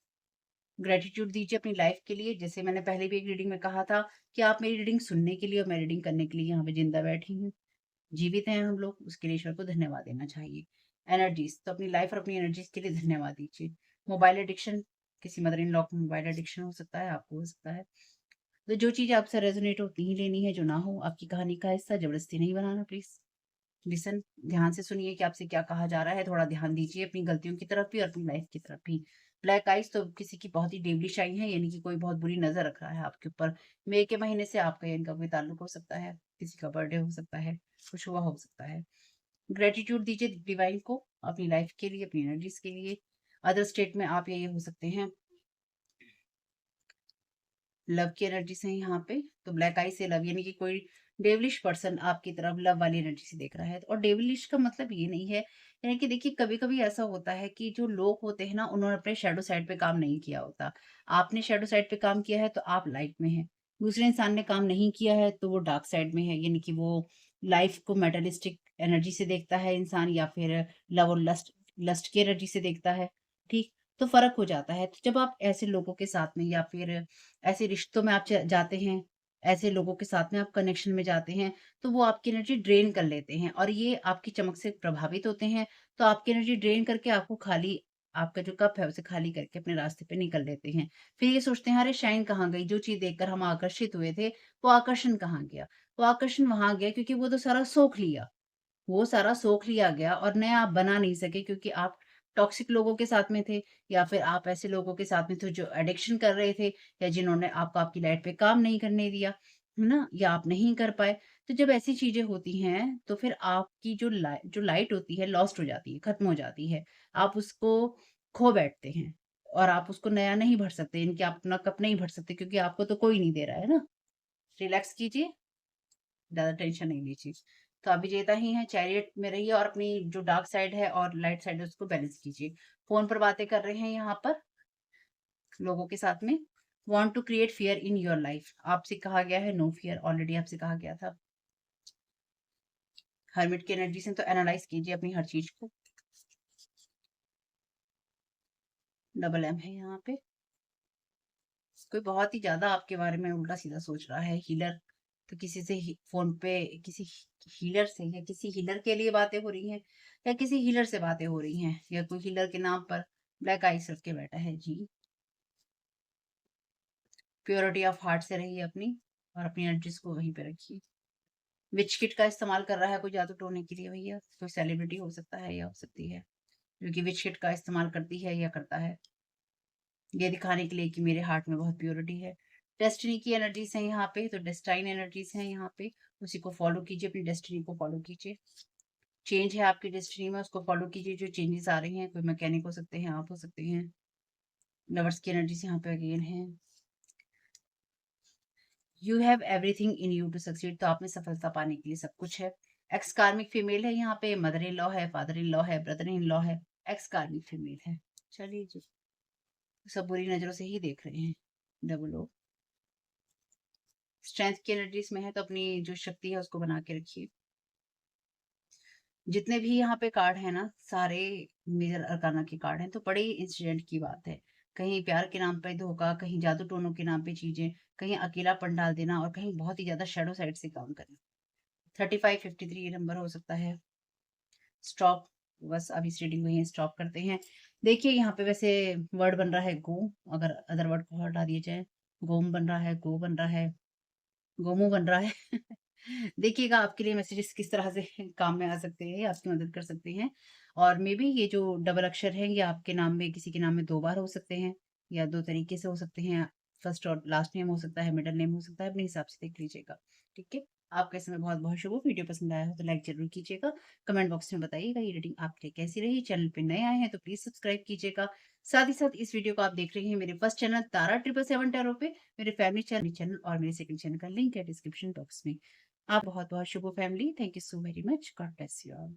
ग्रेटिट्यूड दीजिए अपनी लाइफ के लिए। जैसे मैंने पहले भी एक रीडिंग में कहा था कि आप मेरी रीडिंग सुनने के लिए और मैं रीडिंग करने के लिए यहाँ पे जिंदा बैठी हूँ, जीवित हैं हम लोग, उसके लिए ईश्वर को धन्यवाद देना चाहिए। एनर्जीज, तो अपनी लाइफ और अपनी एनर्जीज के लिए धन्यवाद दीजिए। मोबाइल एडिक्शन, किसी मदर इन लॉ को मोबाइल एडिक्शन हो सकता है, आपको हो सकता है। तो जो चीज़ आपसे रेजोनेट होती ही लेनी है, जो ना हो आपकी कहानी का हिस्सा, जबरदस्ती नहीं बनाना प्लीज। लिसन, ध्यान से सुनिए कि आपसे क्या कहा जा रहा है। थोड़ा ध्यान दीजिए अपनी गलतियों की तरफ भी और अपनी लाइफ की तरफ भी। ब्लैक आइज, तो किसी की बहुत ही डेवलिश आई है, यानी कि कोई बहुत बुरी नजर रख रहा है आपके ऊपर। मई के महीने से आपका या इनका कोई ताल्लुक हो सकता है, किसी का बर्थडे हो सकता है, कुछ हुआ हो सकता है। ग्रेटिट्यूड दीजिए डिवाइन को अपनी लाइफ के लिए, अपनी एनर्जीज के लिए। अदर स्टेट में आप ये हो सकते हैं। लव की एनर्जीज हैं यहाँ पे, तो ब्लैक आई से लव, यानी कि कोई डेविलिश पर्सन आपकी तरफ लव वाली एनर्जी से देख रहा है। और डेविलिश का मतलब ये नहीं है, यानी कि देखिए कभी-कभी ऐसा होता है कि जो लोग होते हैं ना, उन्होंने अपने शैडो साइड पे काम नहीं किया होता। आपने शैडो साइड पे काम किया है तो आप लाइट में हैं। दूसरे इंसान ने काम नहीं किया है तो वो डार्क साइड में है, यानी कि वो लाइफ को मैटेरियलिस्टिक एनर्जी से देखता है इंसान, या फिर लव और लस्ट लस्ट की एनर्जी से देखता है, ठीक? तो फ़र्क हो जाता है। तो जब आप ऐसे लोगों के साथ में या फिर ऐसे रिश्तों में आप च जाते हैं, ऐसे लोगों के साथ में आप कनेक्शन में जाते हैं, तो वो आपकी एनर्जी ड्रेन कर लेते हैं और ये आपकी चमक से प्रभावित होते हैं। तो आपकी एनर्जी ड्रेन करके आपको खाली, आपका जो कप है उसे खाली करके अपने रास्ते पे निकल लेते हैं। फिर ये सोचते हैं, अरे शाइन कहाँ गई? जो चीज़ देखकर हम आकर्षित हुए थे, वो आकर्षण कहाँ गया? वो आकर्षण वहाँ गया क्योंकि वो तो सारा सोख लिया। वो सारा सोख लिया गया और नया आप बना नहीं सके क्योंकि आप टॉक्सिक लोगों के साथ में थे, या फिर आप ऐसे लोगों के साथ में थे जो एडिक्शन कर रहे थे, या जिन्होंने आपको आपकी लाइफ पे काम नहीं करने दिया, है ना? या आप नहीं कर पाए। तो जब ऐसी चीज़ें होती हैं, तो फिर आपकी जो लाइट होती है लॉस्ट हो जाती है, खत्म हो जाती है। आप उसको खो बैठते हैं और आप उसको नया नहीं भर सकते, इनके आप अपना कप नहीं भर सकते क्योंकि आपको तो कोई नहीं दे रहा है ना। रिलैक्स कीजिए, ज़्यादा टेंशन नहीं लीजिए। तो आप विजेता ही हैं, चैरियट में रहिए और अपनी जो डार्क साइड है और लाइट साइड है उसको बैलेंस कीजिए। फ़ोन पर बातें कर रहे हैं यहाँ पर लोगों के साथ में। Want to create fear in your life, आपसे कहा गया है नो फियर, ऑलरेडी आपसे कहा गया था। हर्मिट की एनर्जी से तो एनालाइज़ कीजिए अपनी हर चीज़ को। डबल एम है यहाँ पे। कोई बहुत ही ज़्यादा आपके बारे में उल्टा-सीधा सोच रहा है, हीलर। तो किसी से ही फ़ोन पे किसी हीलर से या किसी हीलर के लिए बातें हो रही हैं, या किसी हीलर से बातें हो रही हैं, या कोई हीलर के नाम पर ब्लैक आइस रख के बैठा है। जी, प्योरिटी ऑफ हार्ट से रहिए अपनी और अपनी एनर्जीज़ को वहीं पे रखिए। विच किट का इस्तेमाल कर रहा है कोई जादू टोने के लिए भैया, कोई सेलिब्रिटी हो सकता है या हो सकती है, जो कि विच किट का इस्तेमाल करती है या करता है। ये दिखाने के लिए कि मेरे हार्ट में बहुत प्योरिटी है। डेस्टिनी की एनर्जीज़ हैं यहाँ पे, तो डेस्टाइन एनर्जीज़ हैं यहाँ पे, उसी को फ़ॉलो कीजिए, अपनी डेस्टिनी को फ़ॉलो कीजिए। चेंज है आपकी डेस्टिनी में, उसको फ़ॉलो कीजिए, जो चेंजेज़ आ रहे हैं, कोई मैकेनिक हो सकते हैं, आप हो सकते हैं। लवर्स की एनर्जीज़ यहाँ पे अगेन है। You have everything in you to succeed, तो आप में सफलता पाने के लिए सब कुछ है। एक्स कार्मिक फीमेल है यहाँ पे, मदर इन लॉ है, फादर इन लॉ है, ब्रदर इन लॉ है, एक्स कार्मिक फीमेल है। चलिए जी, सब बुरी नज़रों से ही देख रहे हैं। Double O. स्ट्रेंथ की एनर्जीज़ में है तो अपनी जो शक्ति है उसको बना के रखिए। जितने भी यहाँ पे कार्ड हैं ना, सारे मेजर अरकाना के कार्ड हैं, तो बड़े इंसिडेंट की बात है। कहीं प्यार के नाम पे धोखा, कहीं जादू टोनों के नाम पे चीज़ें, कहीं अकेलापन डाल देना और कहीं बहुत ही ज़्यादा शैडो साइड से काम करना। 35, 53 ये नंबर हो सकता है। स्टॉप, बस अब इस रीडिंग को यहीं स्टॉप करते हैं। देखिए यहाँ पे वैसे वर्ड बन रहा है गो, अगर अदर वर्ड को हटा दिए जाए। गोम बन रहा है, गो बन रहा है, गोमू बन रहा है। देखिएगा आपके लिए मैसेजेस किस तरह से काम में आ सकते हैं, आपकी मदद कर सकते हैं। और मे बी ये जो डबल अक्षर हैं, ये आपके नाम में किसी के नाम में 2 बार हो सकते हैं या 2 तरीके से हो सकते हैं। फर्स्ट और लास्ट नेम हो सकता है, मिडल नेम हो सकता है, अपने हिसाब से देख लीजिएगा। ठीक है? आपका समय बहुत-बहुत शुभ हो। वीडियो पसंद आया हो तो लाइक ज़रूर कीजिएगा। कमेंट बॉक्स में बताइएगा ये रीडिंग आपके लिए कैसी रही। चैनल पे नए आए हैं तो प्लीज़ सब्सक्राइब कीजिएगा। साथ ही साथ इस वीडियो को आप देख रहे हैं मेरे फर्स्ट चैनल तारा 777 टैरो पे, मेरे फैमिली चैनल और मेरे सेकंड चैनल का लिंक है डिस्क्रिप्शन बॉक्स में। आप बहुत-बहुत शुभ हो family. Thank you so very much. God bless you all.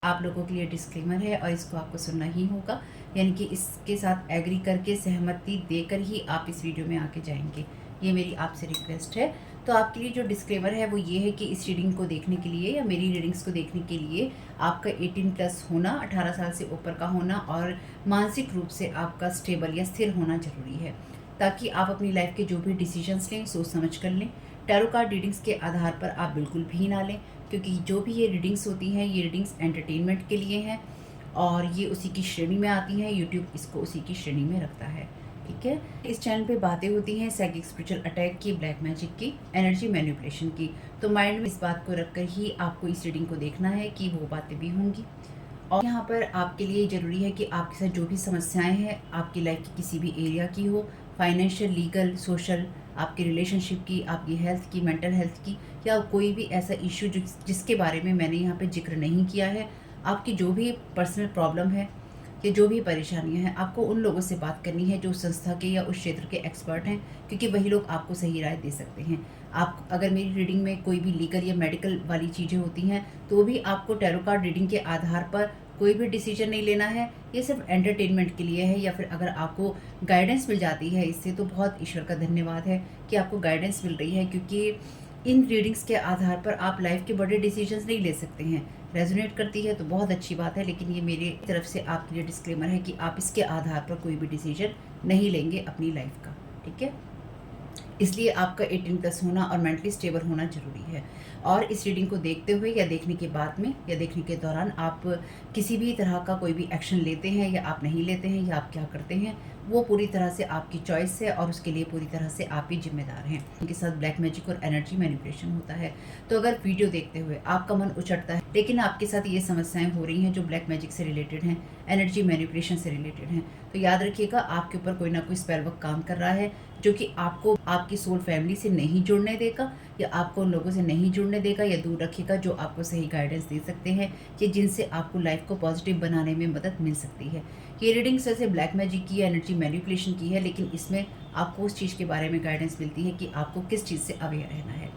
आप लोगों के लिए डिस्क्लेमर है और इसको आपको सुनना ही होगा, यानी कि इसके साथ एग्री करके सहमति देकर ही आप इस वीडियो में आगे जाएंगे। ये मेरी आपसे रिक्वेस्ट है। तो आपके लिए जो डिस्क्लेमर है वो ये है कि इस रीडिंग को देखने के लिए या मेरी रीडिंग्स को देखने के लिए आपका 18+ होना, 18 साल से ऊपर का होना और मानसिक रूप से आपका स्टेबल या स्थिर होना ज़रूरी है, ताकि आप अपनी लाइफ के जो भी डिसीजंस लें सोच समझ कर लें। टैरो कार्ड रीडिंग्स के आधार पर आप बिल्कुल भी ना लें, क्योंकि जो भी ये रीडिंग्स होती हैं ये रीडिंग्स एंटरटेनमेंट के लिए हैं और ये उसी की श्रेणी में आती हैं। यूट्यूब इसको उसी की श्रेणी में रखता है। ठीक है? इस चैनल पे बातें होती हैं साइकिक स्पिरिचुअल अटैक की, ब्लैक मैजिक की, एनर्जी मैनिपुलेशन की। तो माइंड में इस बात को रखकर ही आपको इस रीडिंग को देखना है कि वो बातें भी होंगी। और यहाँ पर आपके लिए ज़रूरी है कि आपके साथ जो भी समस्याएं हैं आपकी लाइफ की किसी भी एरिया की हो, फाइनेंशियल, लीगल, सोशल, आपकी रिलेशनशिप की, आपकी हेल्थ की, मेंटल हेल्थ की, या कोई भी ऐसा इश्यू जिसके बारे में मैंने यहाँ पे जिक्र नहीं किया है, आपकी जो भी पर्सनल प्रॉब्लम है या जो भी परेशानियाँ हैं, आपको उन लोगों से बात करनी है जो संस्था के या उस क्षेत्र के एक्सपर्ट हैं, क्योंकि वही लोग आपको सही राय दे सकते हैं। आप अगर मेरी रीडिंग में कोई भी लीगल या मेडिकल वाली चीज़ें होती हैं, तो भी आपको टैरो कार्ड रीडिंग के आधार पर कोई भी डिसीजन नहीं लेना है। ये सिर्फ एंटरटेनमेंट के लिए है, या फिर अगर आपको गाइडेंस मिल जाती है इससे, तो बहुत ईश्वर का धन्यवाद है कि आपको गाइडेंस मिल रही है, क्योंकि इन रीडिंग्स के आधार पर आप लाइफ के बड़े डिसीजंस नहीं ले सकते हैं। रेजोनेट करती है तो बहुत अच्छी बात है, लेकिन ये मेरी तरफ से आपके लिए डिस्क्लेमर है कि आप इसके आधार पर कोई भी डिसीजन नहीं लेंगे अपनी लाइफ का, ठीक है। इसलिए आपका 18+ होना और मेंटली स्टेबल होना ज़रूरी है। और इस रीडिंग को देखते हुए या देखने के बाद में या देखने के दौरान आप किसी भी तरह का कोई भी एक्शन लेते हैं या आप नहीं लेते हैं या आप क्या करते हैं, वो पूरी तरह से आपकी चॉइस है और उसके लिए पूरी तरह से आप ही जिम्मेदार हैं। उनके साथ ब्लैक मैजिक और एनर्जी मैनिपुलेशन होता है। तो अगर वीडियो देखते हुए आपका मन उचटता है, लेकिन आपके साथ ये समस्याएं हो रही हैं जो ब्लैक मैजिक से रिलेटेड हैं, एनर्जी मैनिपुलेशन से रिलेटेड हैं, तो याद रखिएगा आपके ऊपर कोई ना कोई स्पेल वर्क काम कर रहा है, जो कि आपको आपकी सोल फैमिली से नहीं जुड़ने देगा, या आपको उन लोगों से नहीं जुड़ने देगा या दूर रखेगा जो आपको सही गाइडेंस दे सकते हैं, कि जिनसे आपको लाइफ को पॉजिटिव बनाने में मदद मिल सकती है। ये रीडिंग वैसे ब्लैक मैजिक की है, एनर्जी मैनिपुलेशन की है, लेकिन इसमें आपको उस चीज़ के बारे में गाइडेंस मिलती है कि आपको किस चीज़ से अवेयर रहना है।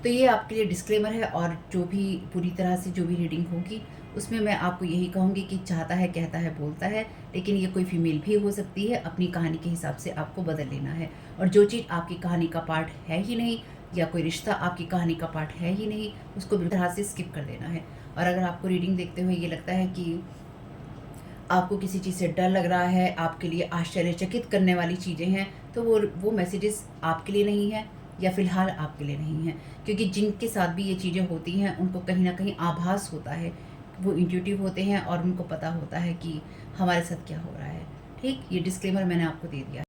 तो ये आपके लिए डिस्क्लेमर है, और जो भी पूरी तरह से जो भी रीडिंग होगी उसमें मैं आपको यही कहूँगी कि चाहता है, कहता है, बोलता है, लेकिन ये कोई फीमेल भी हो सकती है। अपनी कहानी के हिसाब से आपको बदल लेना है, और जो चीज़ आपकी कहानी का पार्ट है ही नहीं, या कोई रिश्ता आपकी कहानी का पार्ट है ही नहीं, उसको बिल्कुल तरह से स्किप कर देना है। और अगर आपको रीडिंग देखते हुए ये लगता है कि आपको किसी चीज़ से डर लग रहा है, आपके लिए आश्चर्यचकित करने वाली चीज़ें हैं, तो वो मैसेजेस आपके लिए नहीं है, या फ़िलहाल आपके लिए नहीं है। क्योंकि जिनके साथ भी ये चीज़ें होती हैं उनको कहीं न कहीं आभास होता है, वो इंट्यूटिव होते हैं और उनको पता होता है कि हमारे साथ क्या हो रहा है। ठीक? ये डिस्क्लेमर मैंने आपको दे दिया है।